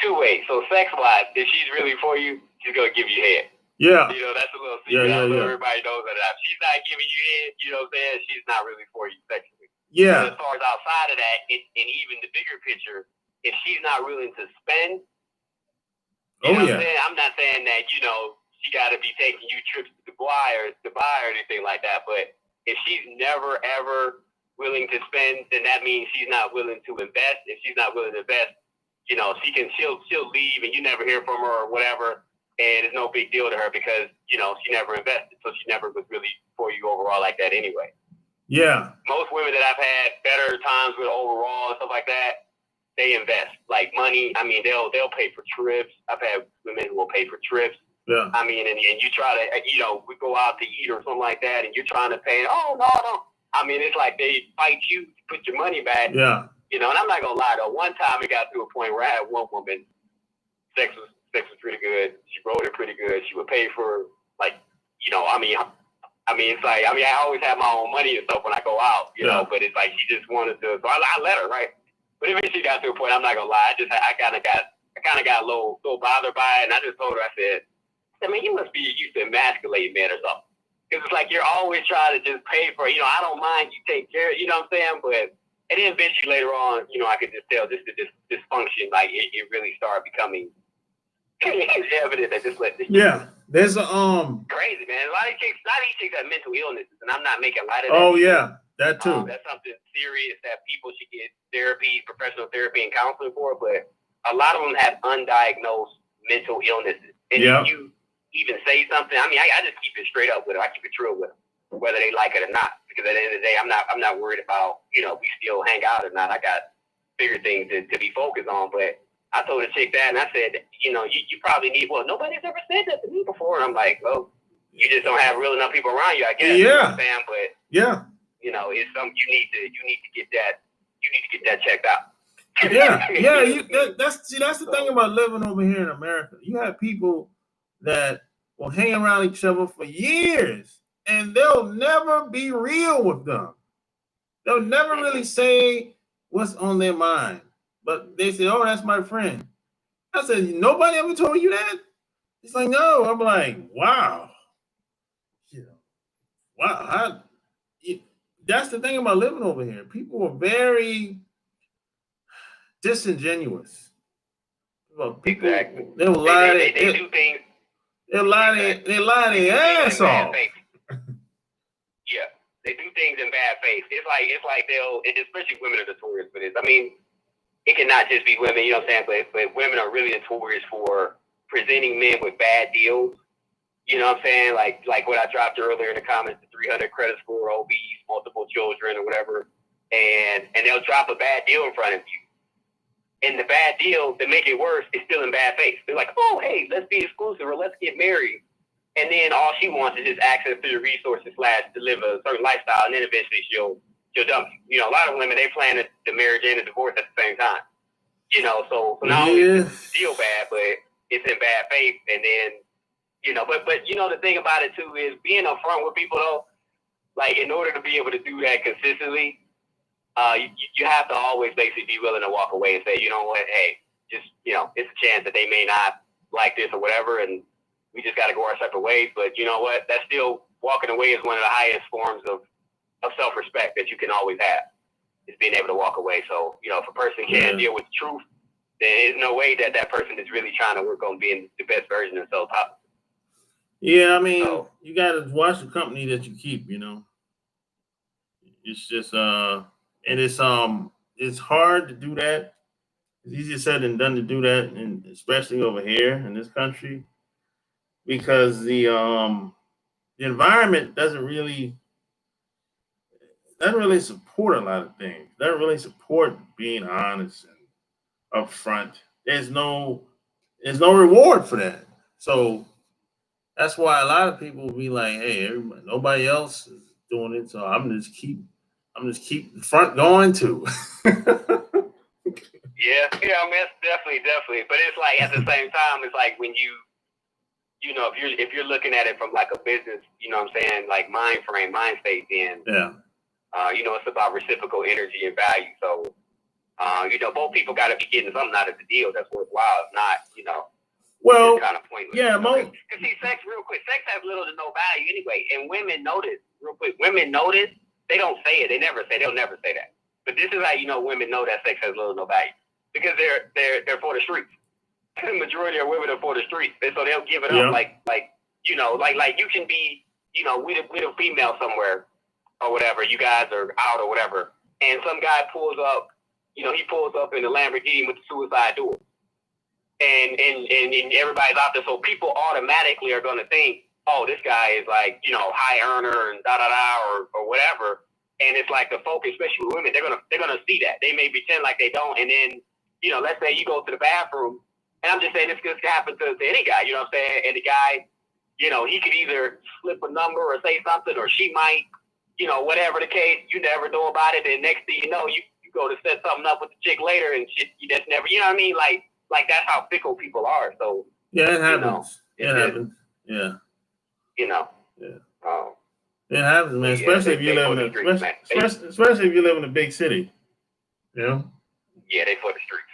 two ways. So sex wise, if she's really for you, she's gonna give you head. Yeah. That's a little secret. I know everybody knows that. If she's not giving you head, you know what I'm saying? She's not really for you sexually. Yeah. But as far as outside outside of that, and even the bigger picture, if she's not willing to spend, you know what I'm saying? I'm not saying that, you know, she got to be taking you trips to Dubai or anything like that. But if she's never, ever willing to spend, then that means she's not willing to invest. If she's not willing to invest, you know, she'll leave and you never hear from her or whatever. And it's no big deal to her because, you know, she never invested. So she never was really for you overall like that anyway. Yeah. Most women that I've had better times with overall and stuff like that, they invest. Like money, I mean, they'll pay for trips. I've had women who will pay for trips. Yeah. I mean, and you try to, you know, we go out to eat or something like that, and you're trying to pay. Oh, no. I mean, it's like they fight you to put your money back. Yeah. You know, and I'm not going to lie, though. One time it got to a point where I had one woman, sex was pretty good. She wrote it pretty good. She would pay for, like, you know, I mean, it's like, I always have my own money and stuff when I go out, you know, but it's like she just wanted to, so I let her, right? But eventually got to a point, I'm not going to lie, I kind of got a little bothered by it, and I just told her, I said, I mean, you must be used to emasculating men or something. Because it's like you're always trying to just pay for, you know, I don't mind you take care, you know what I'm saying? But, and then eventually later on, you know, I could just tell this dysfunction, like it really started becoming evident that this. Yeah, there's a crazy, man. A lot of these chicks have mental illnesses, and I'm not making light of that. Oh yeah, that too. That's something serious that people should get therapy, professional therapy, and counseling for. But a lot of them have undiagnosed mental illnesses, and if you even say something, I mean, I just keep it straight up with them. I keep it true with them, whether they like it or not. Because at the end of the day, I'm not worried about, you know, we still hang out or not. I got bigger things to be focused on, but. I told a chick that, and I said, you know, you probably need, well, nobody's ever said that to me before. And I'm like, well, you just don't have real enough people around you, I guess. Yeah. You know what I'm saying? But you know, it's something you need to get that checked out. That's the thing about living over here in America. You have people that will hang around each other for years, and they'll never be real with them. They'll never really say what's on their mind. But they say, oh, that's my friend. I said, nobody ever told you that? It's like, no. I'm like, wow. Wow. That's the thing about living over here. People are very disingenuous. Well, people, exactly. They will lie. They do things. They lie their ass off. Yeah. They do things in bad faith. It's like they'll, especially women are notorious for this. I mean, it cannot just be women, you know what I'm saying? But women are really notorious for presenting men with bad deals. You know what I'm saying? Like what I dropped earlier in the comments, the 300 credit score, obese, multiple children or whatever. And they'll drop a bad deal in front of you. And the bad deal, to make it worse, is still in bad faith. They're like, oh, hey, let's be exclusive or let's get married. And then all she wants is just access to the resources / to live a certain lifestyle. And then eventually she'll dump you. You know, a lot of women, they plan the marriage and the divorce at the same time. You know, so not only is it still bad, but it's in bad faith. And then, you know, but you know, the thing about it too is being upfront with people though, like in order to be able to do that consistently, you have to always basically be willing to walk away and say, you know what, hey, just, you know, it's a chance that they may not like this or whatever, and we just got to go our separate ways. But you know what, that's still, walking away is one of the highest forms of self-respect that you can always have, is being able to walk away. So, you know, if a person can't deal with the truth, then there's no way that person is really trying to work on being the best version of themselves possible. Yeah, I mean, you got to watch the company that you keep, you know. It's just, and it's hard to do that. It's easier said than done to do that, and especially over here in this country, because the environment doesn't really support a lot of things. Doesn't really support being honest and upfront. There's no reward for that. So that's why a lot of people will be like, hey, nobody else is doing it, so I'm just keep the front going too. Yeah, I mean, it's definitely. But it's like at the same time, it's like when you know, if you're looking at it from like a business, you know what I'm saying, like mind state, then you know, it's about reciprocal energy and value. So you know, both people got to be getting something out of the deal that's worthwhile. If not, you know, it's kind of pointless. Yeah, because see, sex has little to no value anyway. And women notice real quick. Women notice. They don't say it. They'll never say that. But this is how you know women know that sex has little no value because they're for the streets. The majority of women are for the streets, and so they'll give it up like you know like you can be with a female somewhere or whatever. You guys are out or whatever, and some guy pulls up. He pulls up in the Lamborghini with the suicide door, and everybody's out there. So people automatically are going to think, oh, this guy is like high earner and da da da or whatever. And it's like the focus, especially with women, they're gonna see that. They may pretend like they don't, and then let's say you go to the bathroom, and I'm just saying this could happen to any guy, you know what I'm saying? And the guy, he could either slip a number or say something, or she might, whatever the case, you never know about it. And next thing you know, you go to set something up with the chick later, and shit, you just never, you know what I mean? Like that's how fickle people are. So yeah, it happens. It happens. Yeah. Yeah. It happens, man. Especially if you live in a big city. Yeah, they for the streets.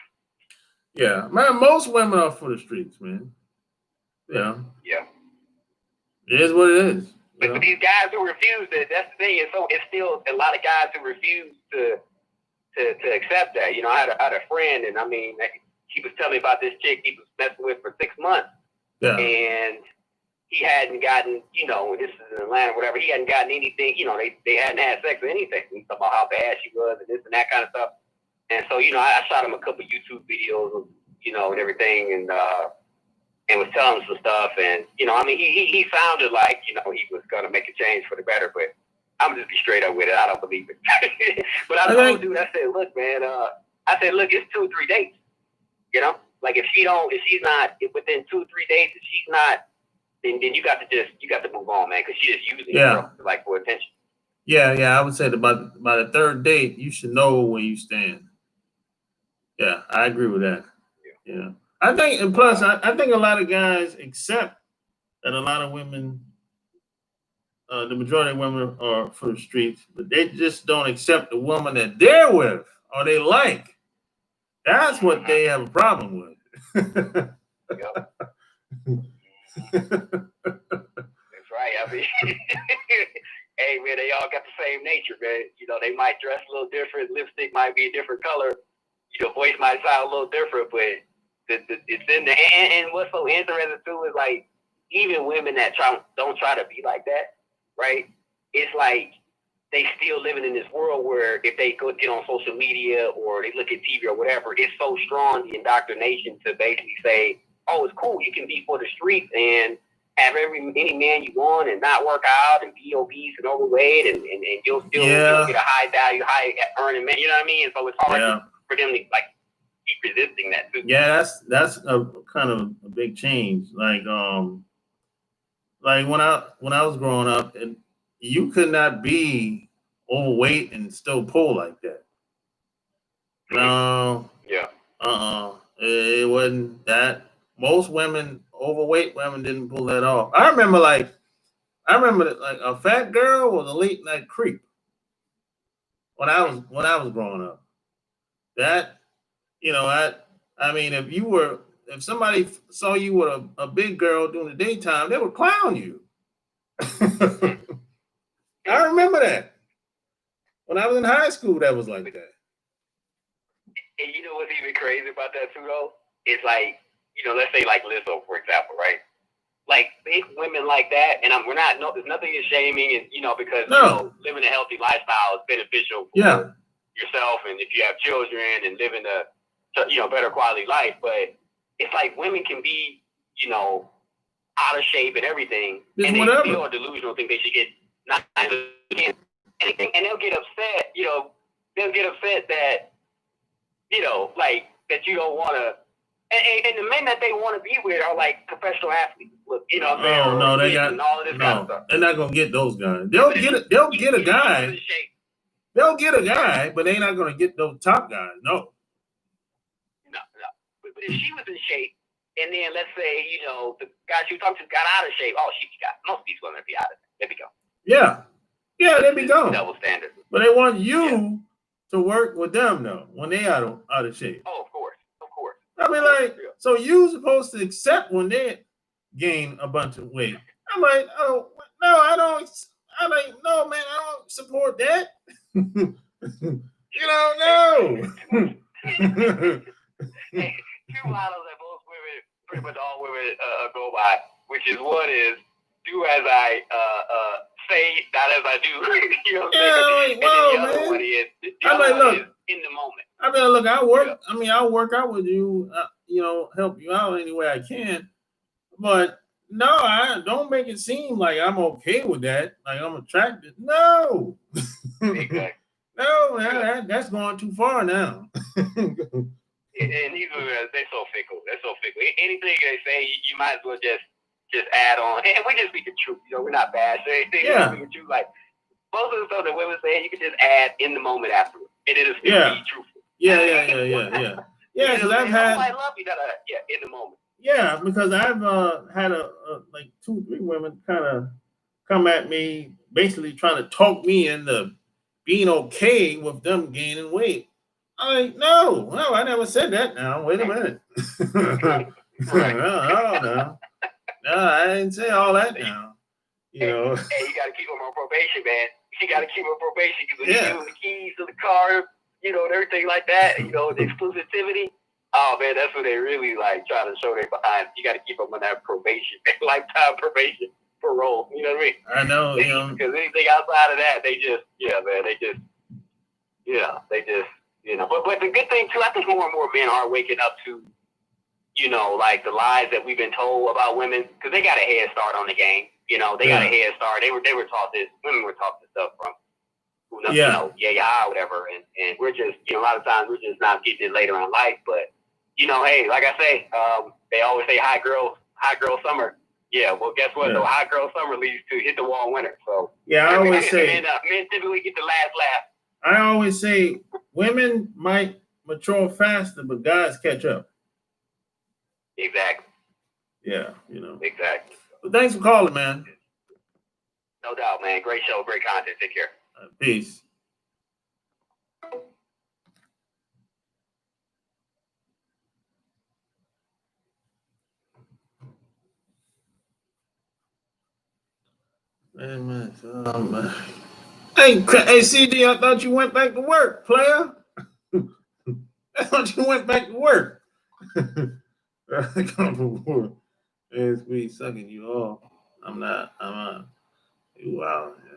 Yeah, man. Most women are for the streets, man. Yeah. Yeah. It is what it is. But these guys who refuse that's the thing. It's still a lot of guys who refuse to accept that. I had a friend, and I mean, he was telling me about this chick he was messing with for 6 months. Yeah. And he hadn't gotten, this is in Atlanta, whatever. He hadn't gotten anything, they hadn't had sex or anything. He talked about how bad she was and this and that kind of stuff. And so, I shot him a couple YouTube videos, and everything, and was telling him some stuff. And, I mean, he sounded like, he was going to make a change for the better, but I'm just be straight up with it. I don't believe it. But I told dude, I said, look, man, it's 2 or 3 dates, like if she's not within 2 or 3 days, if she's not, then you got to move on, man, because she's just using you for attention. Yeah, I would say that by the 3rd date, you should know where you stand. Yeah, I agree with that. Yeah. I think, and plus, I think a lot of guys accept that a lot of women, the majority of women are for the streets, but they just don't accept the woman that they're with or they like. That's what they have a problem with. That's right. I mean, hey man, they all got the same nature, man. They might dress a little different, lipstick might be a different color, voice might sound a little different, but it's in the and what's so interesting too is like even women that don't try to be like that, right? It's like they still living in this world where if they go get on social media or they look at TV or whatever, it's so strong the indoctrination to basically say, oh, it's cool. You can be for the streets and have any man you want and not work out and be obese and overweight and you'll still get a high value, high earning man. You know what I mean? And so it's hard for them to like keep resisting that too. Yeah, that's a kind of a big change. Like when I was growing up, and you could not be overweight and still pull like that. No. Yeah. It wasn't that. Most women, overweight women, didn't pull that off. I remember that like a fat girl was a late night creep when I was growing up. That, I mean, if somebody saw you with a big girl during the daytime, they would clown you. I remember that. When I was in high school, that was like that. And you know what's even crazy about that too, though? It's like, let's say like Lizzo, for example, right? Like big women like that, and there's nothing is shaming, and because living a healthy lifestyle is beneficial for yourself, and if you have children and living a better quality life. But it's like women can be out of shape and everything, and they still are delusional, think they should get not anything, and they'll get upset. They'll get upset that like that you don't want to. And the men that they want to be with are like professional athletes. Look, what I'm saying? Oh no, they got all of this kind of stuff. They're not gonna get those guys. They'll get a guy. They'll get a guy, but they're not gonna get those top guys. No. But if she was in shape, and then let's say the guy she was talking to got out of shape, she got most of these women be out of it. There we go. Yeah, there we go. Double standard. But they want you to work with them though when they out of shape. Oh, of course. I mean, like, so you supposed to accept when they gain a bunch of weight. I'm like, oh no, I don't. I'm like, no, man, I don't support that. You don't know. Hey, two models that most women, pretty much all women, go by, which is one is do as I say, not as I do. You know what I'm saying? Yeah, like, whoa, And then the other man. one is I'm like, look, is in the moment. I mean, look, I work. Yeah. I mean, I'll work out with you. You know, help you out any way I can. But no, I don't make it seem like I'm okay with that. Like I'm attracted. No, Exactly. no, Yeah. that's going too far now. And these women, they're so fickle. They're so fickle. Anything they say, you might as well just add on. And we just speak the truth. You know, we're not bad. So anything we speak the truth, like most of the stuff that women say, you can just add in the moment afterwards, and it'll still be truthful. Yeah. Because I've had. I love you. In the moment. Yeah, because I've had a like 2-3 women kind of come at me, basically trying to talk me into being okay with them gaining weight. I'm like, no, I never said that. Now, wait a minute. Right. No, I didn't say all that now. You know. Hey, you got to keep them on probation, man. You got to keep them on probation because when you give them the keys to the car, you know, and everything like that, you know, the exclusivity. Oh man, that's when they really like try to show their behind. You got to keep them on that probation, lifetime probation, parole. You know what I mean? I know, you know, because anything outside of that, they just, you know. But the good thing too, I think more and more men are waking up to, you know, like the lies that we've been told about women because they got a head start on the game. You know, they got a head start. They were taught this. Women were taught this stuff from. You know, whatever, and we're just, you know, a lot of times we're just not getting it later in life, but you know, hey, like I say, they always say hot girl summer. Yeah, well, guess what? Though hot girl summer leads to hit the wall winter. So I always say men typically get the last laugh. I always say women might mature faster, but guys catch up. Exactly. Yeah, you know. Exactly. But thanks for calling, man. No doubt, man. Great show, great content. Take care. Peace. Hey, CD, I thought you went back to work, player. I thought you went back to work. It's me sucking you off. I'm not. You out. Yeah.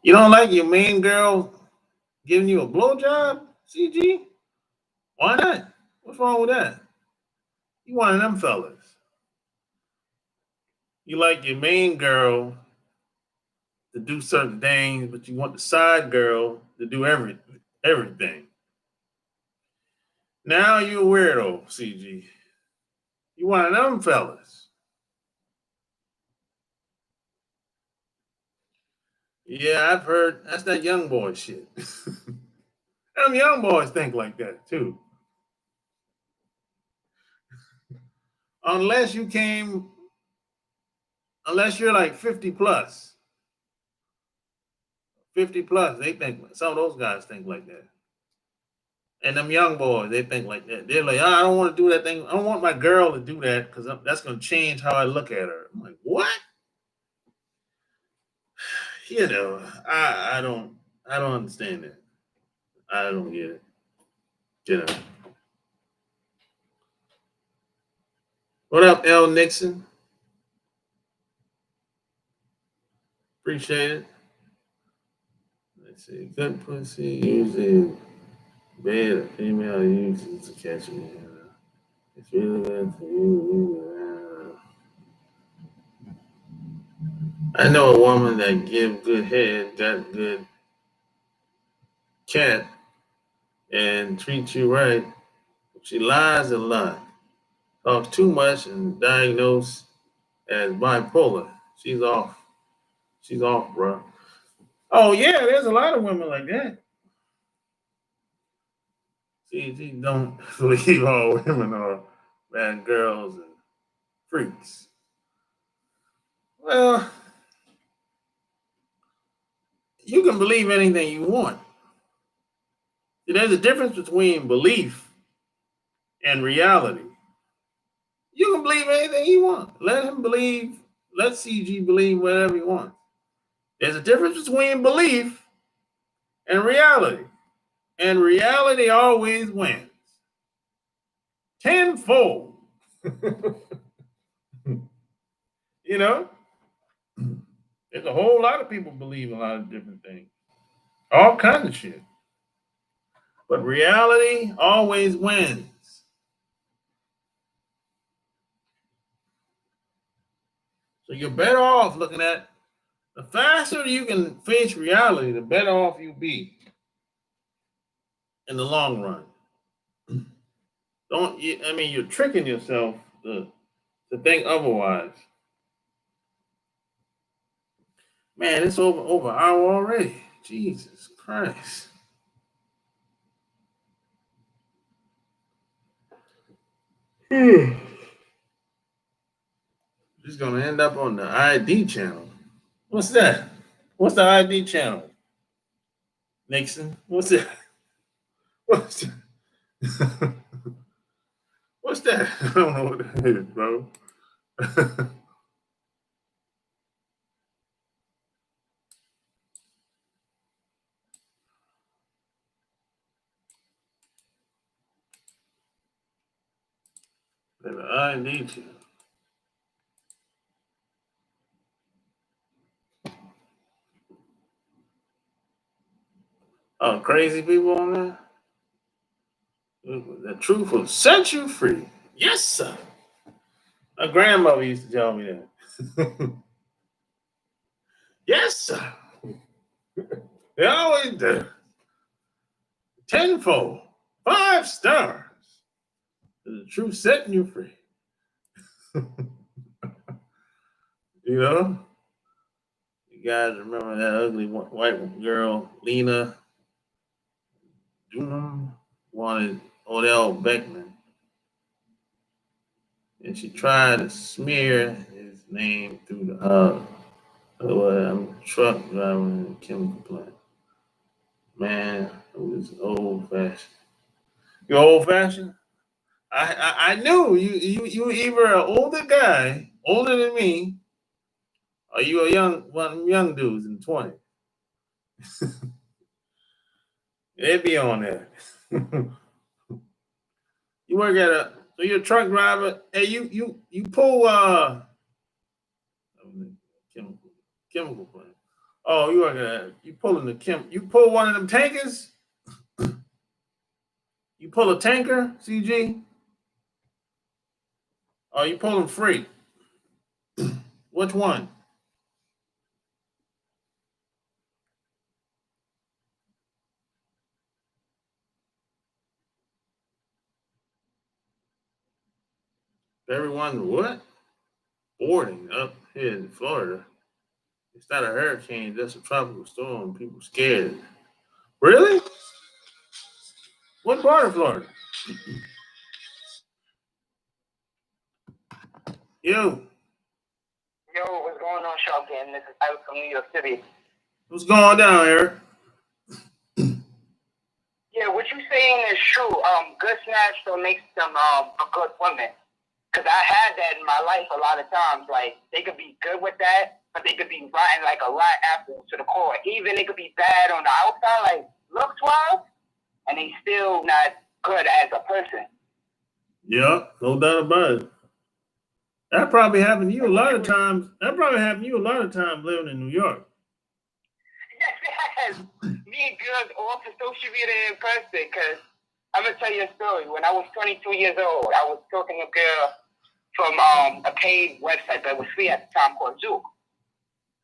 You don't like your main girl giving you a blowjob, CG? Why not? What's wrong with that? You one of them fellas. You like your main girl to do certain things, but you want the side girl to do everything. Now you're a weirdo, CG. You one of them fellas. Yeah, I've heard that's that young boy shit. Them young boys think like that too. Unless you're like 50 plus. 50 plus, they think some of those guys think like that. And them young boys, they think like that. They're like, I don't want to do that thing. I don't want my girl to do that because that's going to change how I look at her. I'm like, what? You know, I don't understand that. I don't get it. You know. What up, L. Nixon? Appreciate it. Let's see. Good pussy usually bad a female uses to catch me. It's really good for you. I know a woman that give good head, got good cat, and treats you right. She lies a lot, talks too much, and diagnosed as bipolar. She's off. She's off, bro. Oh yeah, there's a lot of women like that. She don't believe all women are bad girls and freaks. Well, you can believe anything you want. There's a difference between belief and reality. You can believe anything you want. Let him believe. Let CG believe whatever he wants. There's a difference between belief and reality. And reality always wins. Tenfold. You know? There's a whole lot of people believe a lot of different things. All kinds of shit. But reality always wins. So you're better off looking at the faster you can face reality, the better off you be in the long run. You're tricking yourself to think otherwise. Man, it's over an hour already. Jesus Christ. Just gonna end up on the ID channel. What's that? What's the ID channel? Nixon? What's that? What's that? What's that? I don't know what that is, bro. The ID channel. Oh, crazy people on there? The truth will set you free. Yes, sir. My grandmother used to tell me that. Yes, sir. They always do. Tenfold. 5 stars. The truth setting you free. You know? You guys remember that ugly white girl, Lena Dunham, wanted Odell Beckman. And she tried to smear his name through the truck driver in the chemical plant. Man, it was old fashioned. You old fashioned? I knew you either an older guy, older than me, or you one of them young dudes in the 20s. They'd be on there. You work so you're a truck driver. Hey, you pull chemical plant. Oh, you pulling you pull one of them tankers? You pull a tanker, CG? Oh, you pull them freight. Which one? Everyone what? Boarding up here in Florida. It's not a hurricane, just a tropical storm. People scared. Really? What part of Florida? You. Yo, what's going on, Shark Game? This is Alex from New York City. What's going down here? Yeah, what you saying is true. Good snatch still makes them a good woman. Because I had that in my life a lot of times. Like, they could be good with that, but they could be rotten like a lot after to the core. Even they could be bad on the outside, like looks-wise, and they still not good as a person. Yeah, no doubt about it. That probably happened to you a lot of times. That probably happened to you a lot of times living in New York. Yes, it has. Me and girls off of social media in person, because I'm going to tell you a story. When I was 22 years old, I was talking to a girl from a paid website that was free at the time called Zook.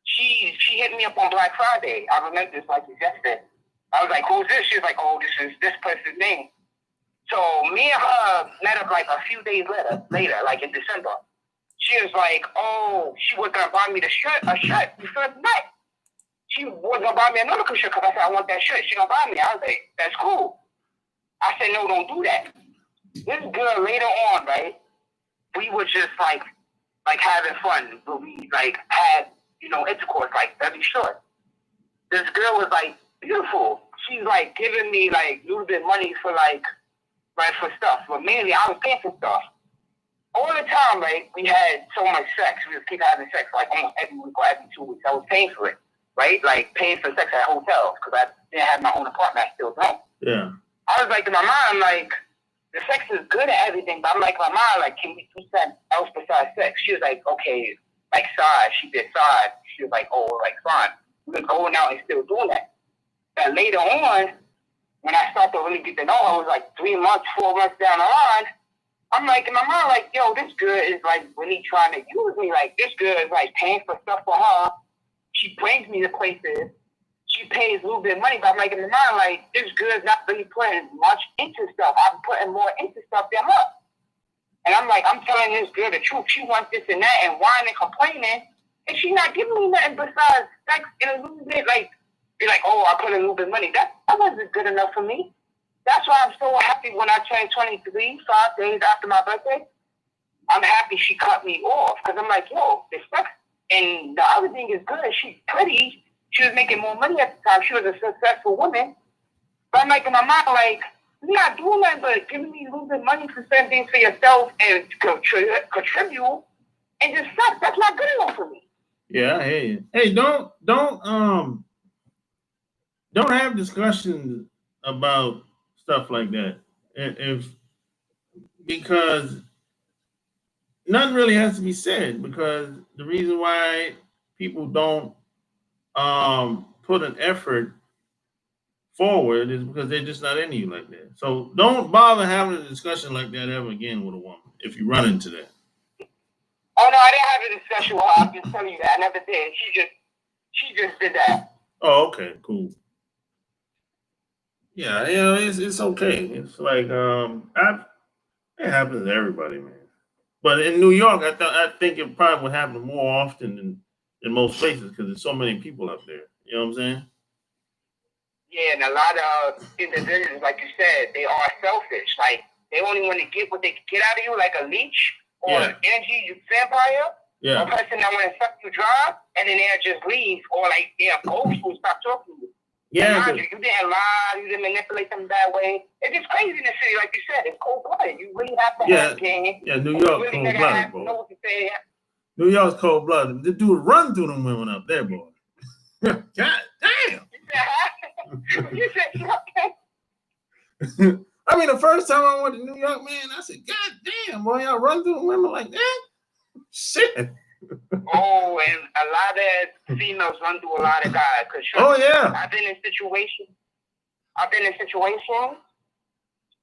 She hit me up on Black Friday. I remember this like yesterday. I was like, who's this? She was like, oh, this is this person's name. So me and her met up like a few days later, like in December. She was like, oh, she was going to buy me a shirt before the night. She was going to buy me another shirt because I said, I want that shirt. She going to buy me. I was like, that's cool. I said, no, don't do that. This girl later on, right, we were just like having fun. But we like had, intercourse like every short. This girl was like beautiful. She's like giving me like a little bit of money for for stuff. But mainly I was paying for stuff. All the time, right, we had so much sex. We would keep having sex like almost every week or every 2 weeks. I was paying for it. right? Like paying for sex at hotels because I didn't have my own apartment. I still don't. Yeah. I was like in my mind, like, the sex is good at everything, but I'm like, my mom, like, can we do something else besides sex? She was like, okay, like side. She did side. She was like, oh, like fine. We're going out and still doing that. And later on, when I started to really get to know her, it was like 3 months, 4 months down the line. I'm like, in my mind, like, yo, this girl is like really trying to use me. Like, this girl is like paying for stuff for her. She brings me to places. She pays a little bit of money, but I'm like, in my mind, like, this girl is not really putting much into stuff. I'm putting more into stuff than her. And I'm like, I'm telling this girl the truth. She wants this and that and whining and complaining. And she's not giving me nothing besides sex and a little bit, like, be like, oh, I put a little bit of money. That wasn't good enough for me. That's why I'm so happy when I turned 23, 5 days after my birthday. I'm happy she cut me off because I'm like, yo, the sex and the other thing is good. She's pretty. She was making more money at the time. She was a successful woman. But I'm like, in my mind, like, you're not doing nothing but giving me a little bit of money for certain things for yourself and contribute and just sex. That's not good enough for me. Yeah, I hear you. Hey, don't have discussions about stuff like that. Because nothing really has to be said, because the reason why people don't put an effort forward is because they're just not into you like that. So don't bother having a discussion like that ever again with a woman if you run into that. Oh no, I didn't have a discussion with her. I'm just telling you that. I never did. She just did that. Oh, okay, cool. Yeah, you know, it's okay. It's like it happens to everybody, man. But in New York, I think it probably would happen more often than most places because there's so many people up there. You know what I'm saying? Yeah, and a lot of individuals, like you said, they are selfish. Like, they only want to get what they can get out of you, like a leech or energy vampire. Yeah. Or a person that want to suck you dry, and then they'll just leave, or like they'll ghost you, stop talking to you. Yeah. You didn't lie, you didn't manipulate them that way. It's just crazy in the city, like you said. It's cold blooded. You really have to have game. Yeah, New York really cold blooded, boy. Know what to say. New York's cold blooded. The dude run through them women up there, boy. God damn. You said okay. I mean, the first time I went to New York, man, I said, God damn, boy, y'all run through women like that? Shit. Oh, and a lot of females run through a lot of guys. Oh, yeah. I've been in situations.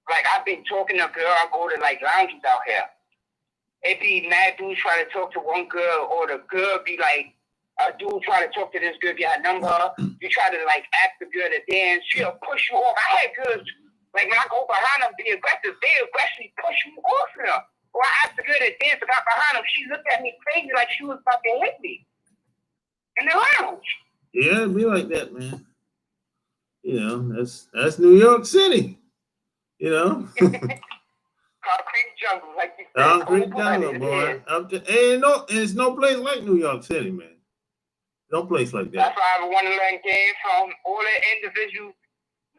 Like, I've been talking to a girl. I go to, like, lounges out here. It be mad dudes try to talk to one girl, or the girl be like, a dude try to talk to this girl, get her number. You try to, like, ask the girl to dance. She'll push you off. I had girls, like, when I go behind them, be aggressive. They aggressively push me off them. Or I asked the girl to dance, I got behind them. She looked at me crazy like she was about to hit me in the lounge. Yeah, it'd be like that, man. You know, that's New York City. You know? Concrete jungle, like you said. Concrete jungle, boy. It's no place like New York City, man. No place like that. That's why I want to learn game from all the individual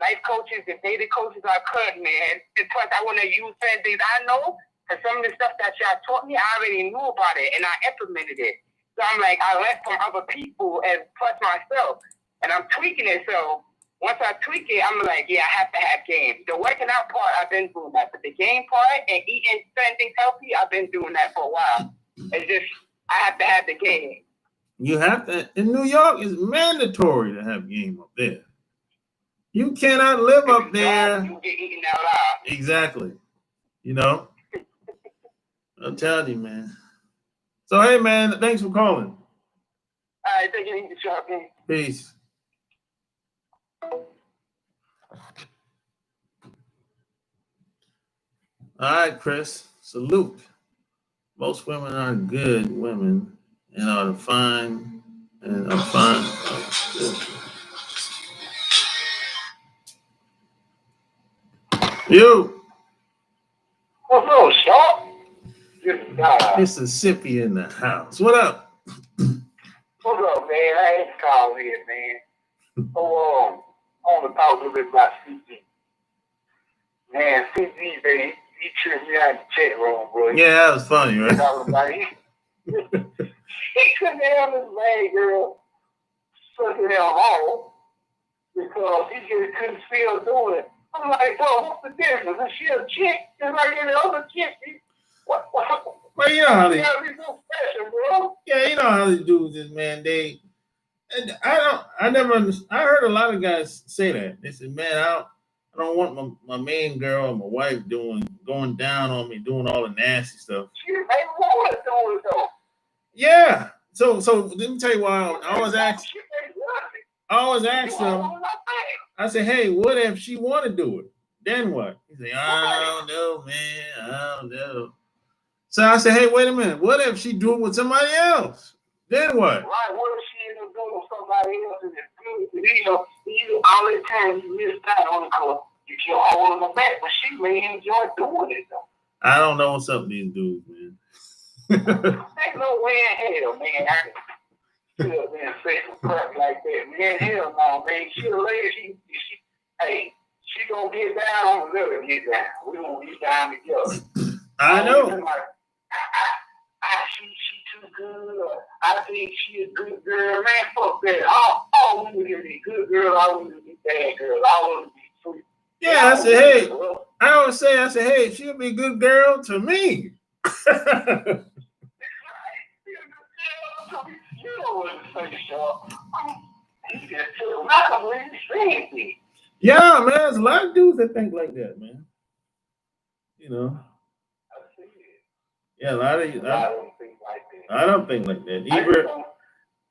life coaches and data coaches I could, man. And plus, I want to use certain things I know, because some of the stuff that y'all taught me, I already knew about it, and I implemented it. So I'm like, I learned from other people and plus myself, and I'm tweaking it. So once I tweak it, I'm like, yeah, I have to have game. The working out part, I've been doing that. But the game part and eating certain things healthy, I've been doing that for a while. It's just, I have to have the game. You have to. In New York, it's mandatory to have game up there. You cannot live up there. You get eaten out loud. Exactly. You know? I'm telling you, man. So, hey, man, thanks for calling. All right, take it easy, sharp, man. Peace. All right, Chris. Salute. Most women are good women and are fine and are fine. You. What's up, sharp? Mississippi in the house. What up? What's up, man? I ain't calling here, man. So, I want to talk a little bit about CG. Man, CG, man, he tripped me out in the chat room, bro. Yeah, that was funny, right? Talking about he tripped me out on this man, girl. such a hell hole because he just couldn't feel doing it. I'm like, bro, what's the difference? Is she a chick? Just like any other chick. What? Well, you know how they. Gotta be so special, bro. Yeah, you know how these dudes is, man. They. And I never. I heard a lot of guys say that. They said, man, I don't want my main girl or my wife going down on me, doing all the nasty stuff. She ain't want to do it though. Yeah. So let me tell you why I always ask them. I say, hey, what if she want to do it? Then what? He say, I don't know, man. I don't know. So I say, hey, wait a minute. What if she do it with somebody else? Then what? Right. What if she end up doing it with somebody else and it's good? You all the time you miss out on it because you keep holding her back, but she may enjoy doing it though. I don't know what's up with these dudes, man. Ain't no way in hell, man. I could have been saying crap like that, man. Hell no, man. She a lady. Hey, she gonna get down. I'm gonna let her get down. We gonna get down together. I know. She too good. Or I think she a good girl, man. Fuck that. All women can be good girls. All women can be bad girls. All women be free. Yeah, I said, hey. I always say, hey, she'll be a good girl to me. You know what to say, Shaw. He just took him. I don't really say anything. Yeah, man, there's a lot of dudes that think like that, man. You know. I see it. Yeah, a lot of you. I don't think like that. I don't think like that.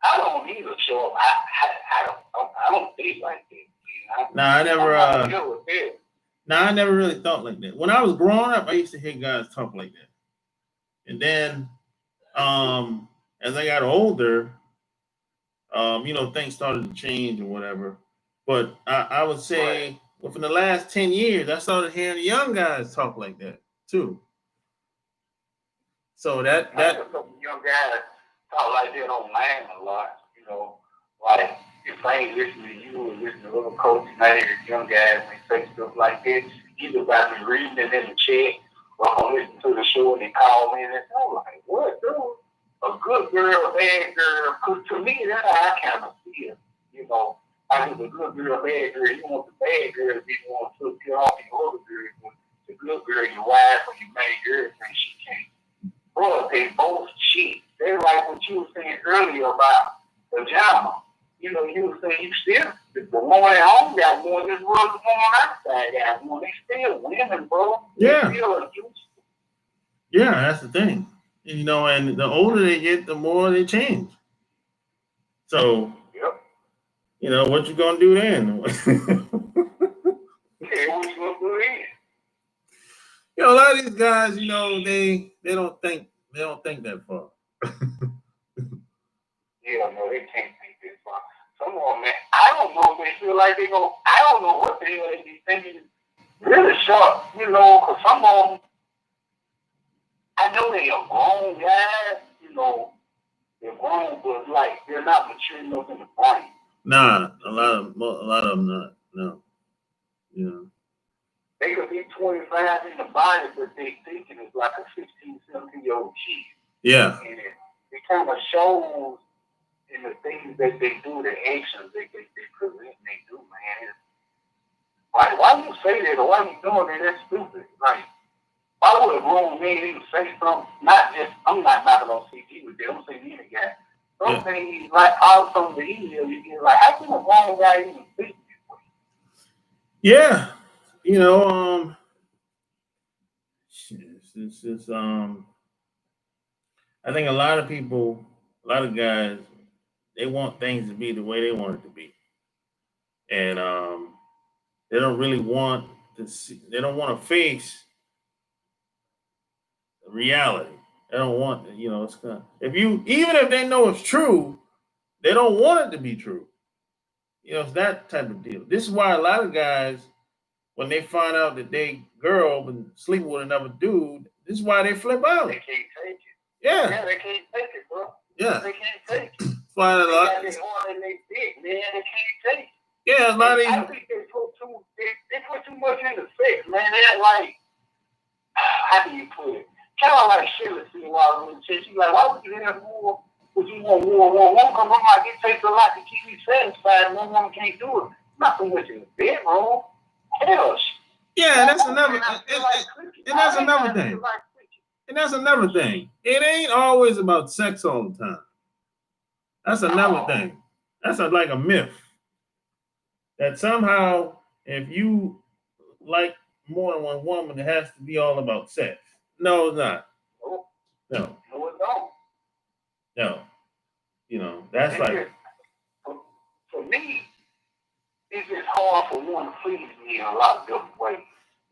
I don't either, Shaw. I don't think like that. Nah, I never really thought like that. When I was growing up, I used to hear guys talk like that. And then as I got older, things started to change or whatever. But I would say within the last 10 years, I started hearing the young guys talk like that too. So that some young guys talk like that online a lot, like if I ain't listening to you or listening to little coach, and I hear young guys and say stuff like that, either by me reading it in the chat or I'm listening to the show and they call me and I'm like, what, dude? A good girl, a bad girl. Because to me, that's how I kind of feel. I think a good girl, a bad girl. You want the bad girl if you want to get off your other girl. But the good girl, your wife or your main girlfriend, she can't. Bro, they both cheat. They're like what you were saying earlier about pajama. You were saying you still, the woman at home got one, this world, the woman outside got one. They still women, bro. Yeah. They still abuse. Yeah, that's the thing. And the older they get, the more they change. So, yep. What you gonna do then? What you gonna do then? A lot of these guys, they don't think that far. Yeah, no, they can't think that far. Some of them, man, I don't know if they feel like they go. I don't know what the hell they be thinking. Really sharp, because some of them, I know they are grown guys, they're grown, but like they're not mature enough in the brain. Nah, a lot of them not. No, They could be 25 in the body, but they thinking it's like a 16, 17-year-old kid. Yeah. And it kind of shows in the things that they do, the actions they present, they do, man. Like, why you say that or why you doing that? That's stupid. Like, why would a grown man even say something? I'm not knocking on CG with them. I'm saying any guy. Some things, like, all from the email, you get like, how can a grown guy even think this way? Yeah. I think a lot of people, a lot of guys, they want things to be the way they want it to be. And they don't really want to see, they don't want to face reality. They don't want, it's kind of, even if they know it's true, they don't want it to be true. It's that type of deal. This is why a lot of guys, when they find out that they girl been sleeping with another dude, this is why they flip out. They can't take it. Yeah. Yeah, they can't take it, bro. Yeah. They can't take it. Why a lot. They got in their dick, man. They can't take it. Yeah, a lot of. I think they put too much into sex, man. They're like, how do you put it? Kind of like Sheila see while I was in church. She's like, why would you have more But you want one, because I'm like, it takes a lot to keep me satisfied, and one woman can't do it. Not so much in the bedroom. Hell, Yeah, and that's another thing. And that's another thing. It ain't always about sex all the time. That's another thing. That's like a myth. That somehow, if you like more than one woman, it has to be all about sex. No, it's not. No. No, it don't. No. You know, that's like. For me, it's just hard for one to please me in a lot of different ways.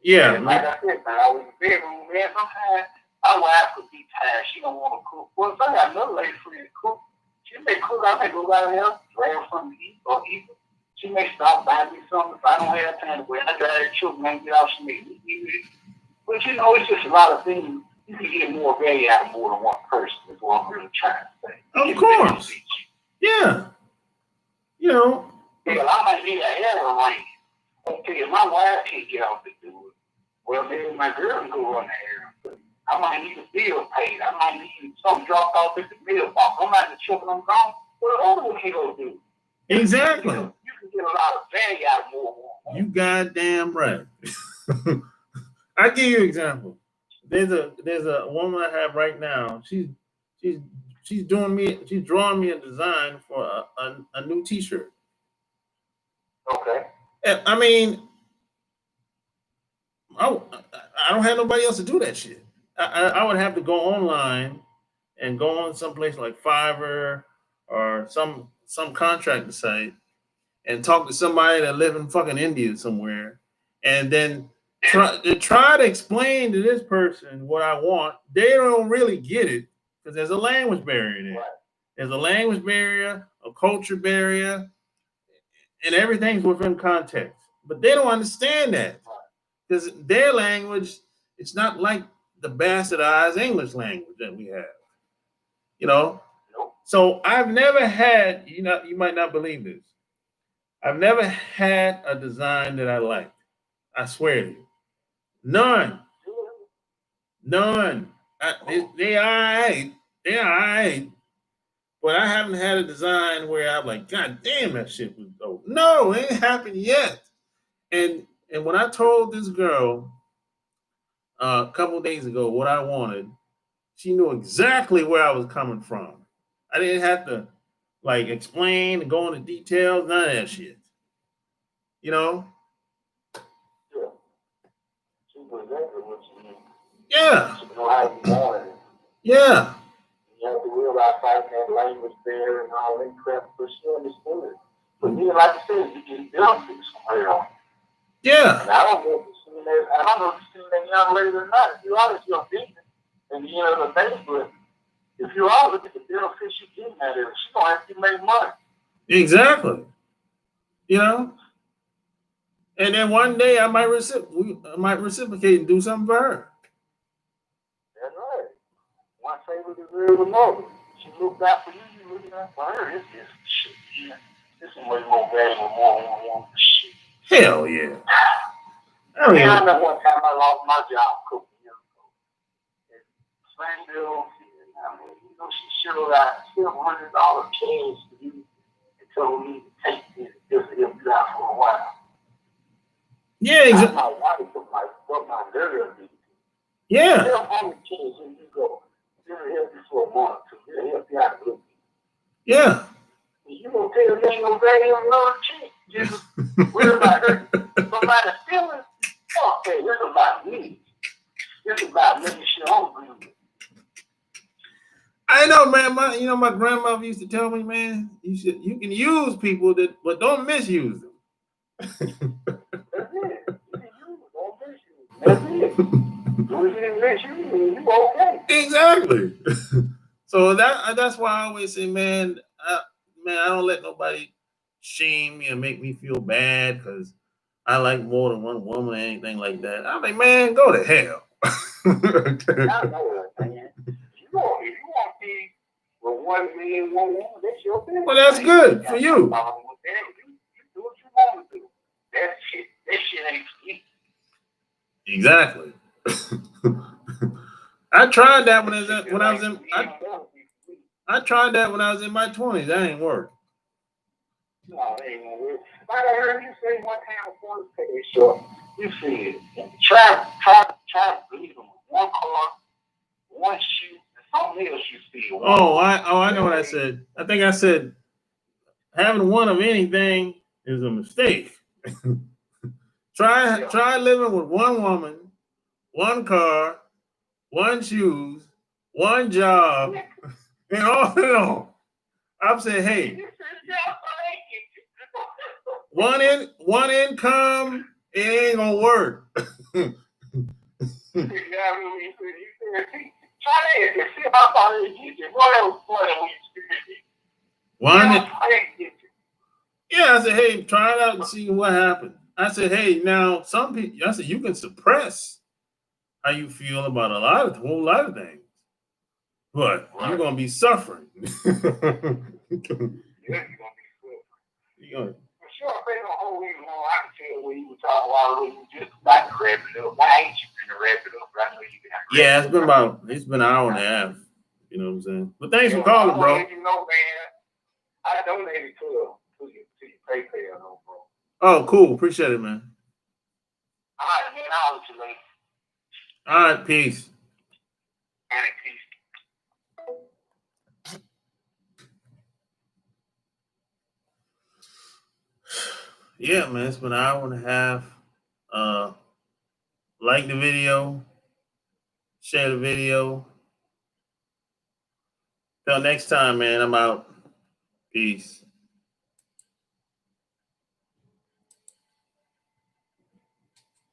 Yeah. And like I said, man, I was in the bedroom, man, sometimes I would have to be tired. She don't want to cook. Well, if I got another lady friend to cook, she may cook. I may go out there, grab something to eat or eat. She may stop by me something if I don't have time to wait. I drive the children and get out, she may eat it. But you know, it's just a lot of things. You can get more value out of more than one person, is what I'm really trying to say. Of course. Yeah. You know. Hell, I might need a hair ring. Okay, if my wife can't get out to do it, well, maybe my girl can go run the hair. But I might need a bill paid. I might need something dropped off at the mailbox. I'm not the children I'm gone. What the other one can go do? Exactly. You can get a lot of value out of more. You goddamn right. I give you an example. There's a woman I have right now. She's drawing me a design for a new T-shirt. Okay. I mean, I don't have nobody else to do that shit. I would have to go online and go on someplace like Fiverr or some contractor site and talk to somebody that live in fucking India somewhere, and then try to explain to this person what I want. They don't really get it because there's a language barrier there. Right. There's a language barrier, a culture barrier, and everything's within context. But they don't understand that because their language, it's not like the bastardized English language that we have. You know? Nope. So I've never had, you might not believe this, I've never had a design that I liked. I swear to you. None. They are all right. But I haven't had a design where I'm like, God damn, that shit was dope. No, it ain't happened yet. And when I told this girl a couple of days ago what I wanted, she knew exactly where I was coming from. I didn't have to like explain and go into details, none of that shit. You know? Yeah. She was exactly what you need. Yeah. She know how you want it. Yeah. You have to realize fighting that language there and all that crap, but she understood it. But then, like I said, you get benefits from her. Yeah. And I don't know if you've seen that young lady or not. If you are, it's your business. And you know the day, but if you are, look at the benefits you're getting out of it. She's gonna have to make money. Exactly. You know? And then one day I might reciprocate and do something for her. That's right. One favor deserves another. She looked out for you, you looking out for her. It's just shit. Yeah. This is way more valuable, more one shit. Hell yeah. I remember one time I lost my job cooking. Same deal. I mean, you know, she showed out $1,200 cash to you and told me to take this just to help you out for a while. Yeah, exactly. My wife took my girl. Yeah. Tell how many kids and you go, it'll help you for a month, it'll help you out a little bit. Yeah. You gonna tell me ain't no value on another chick. Just worry about her. Somebody feeling, fuck that. It's about me. It's about making sure I'm good. I know, man. My grandmother used to tell me, man, you can use people but don't misuse them. That's it. You can use them, don't misuse them. That's it. So if you didn't misuse them, you okay. Exactly. So that's why I always say, man, I don't let nobody shame me or make me feel bad because I like more than one woman or anything like that. I'm like, man, go to hell. I know that, man. If you want to be with one man, one woman, that's your business. Well, that's good for you. You do what you want to do. That shit ain't for you. Exactly. I tried that when I was in. I tried that when I was in my 20s. That ain't work. No, it ain't gonna work. Like I heard you say one time before the pay short. You said try to leave them with one car, one shoe, and something else you see. I know what I said. I think I said having one of anything is a mistake. Try living with one woman, one car, one shoes, one job, and all in all. I'm saying, hey, one income, it ain't gonna work. Yeah, I said, hey, try it out and see what happens. I said, hey, now some people, I said, you can suppress how you feel about a whole lot of things, but you're gonna be suffering. You're gonna be sure, they don't hold you long. I can tell when you were talking while you just about to wrap it up. Why ain't you gonna wrap it up? I know you got. Yeah, it's been an hour and a half. You know what I'm saying? But thanks for calling, bro. You know, man, I donated to your PayPal, bro. Oh, cool. Appreciate it, man. All right, man. I'll let you later. All right, peace. All right, peace. Yeah, man, it's been an hour and a half. Like the video, share the video. Till next time, man, I'm out. Peace.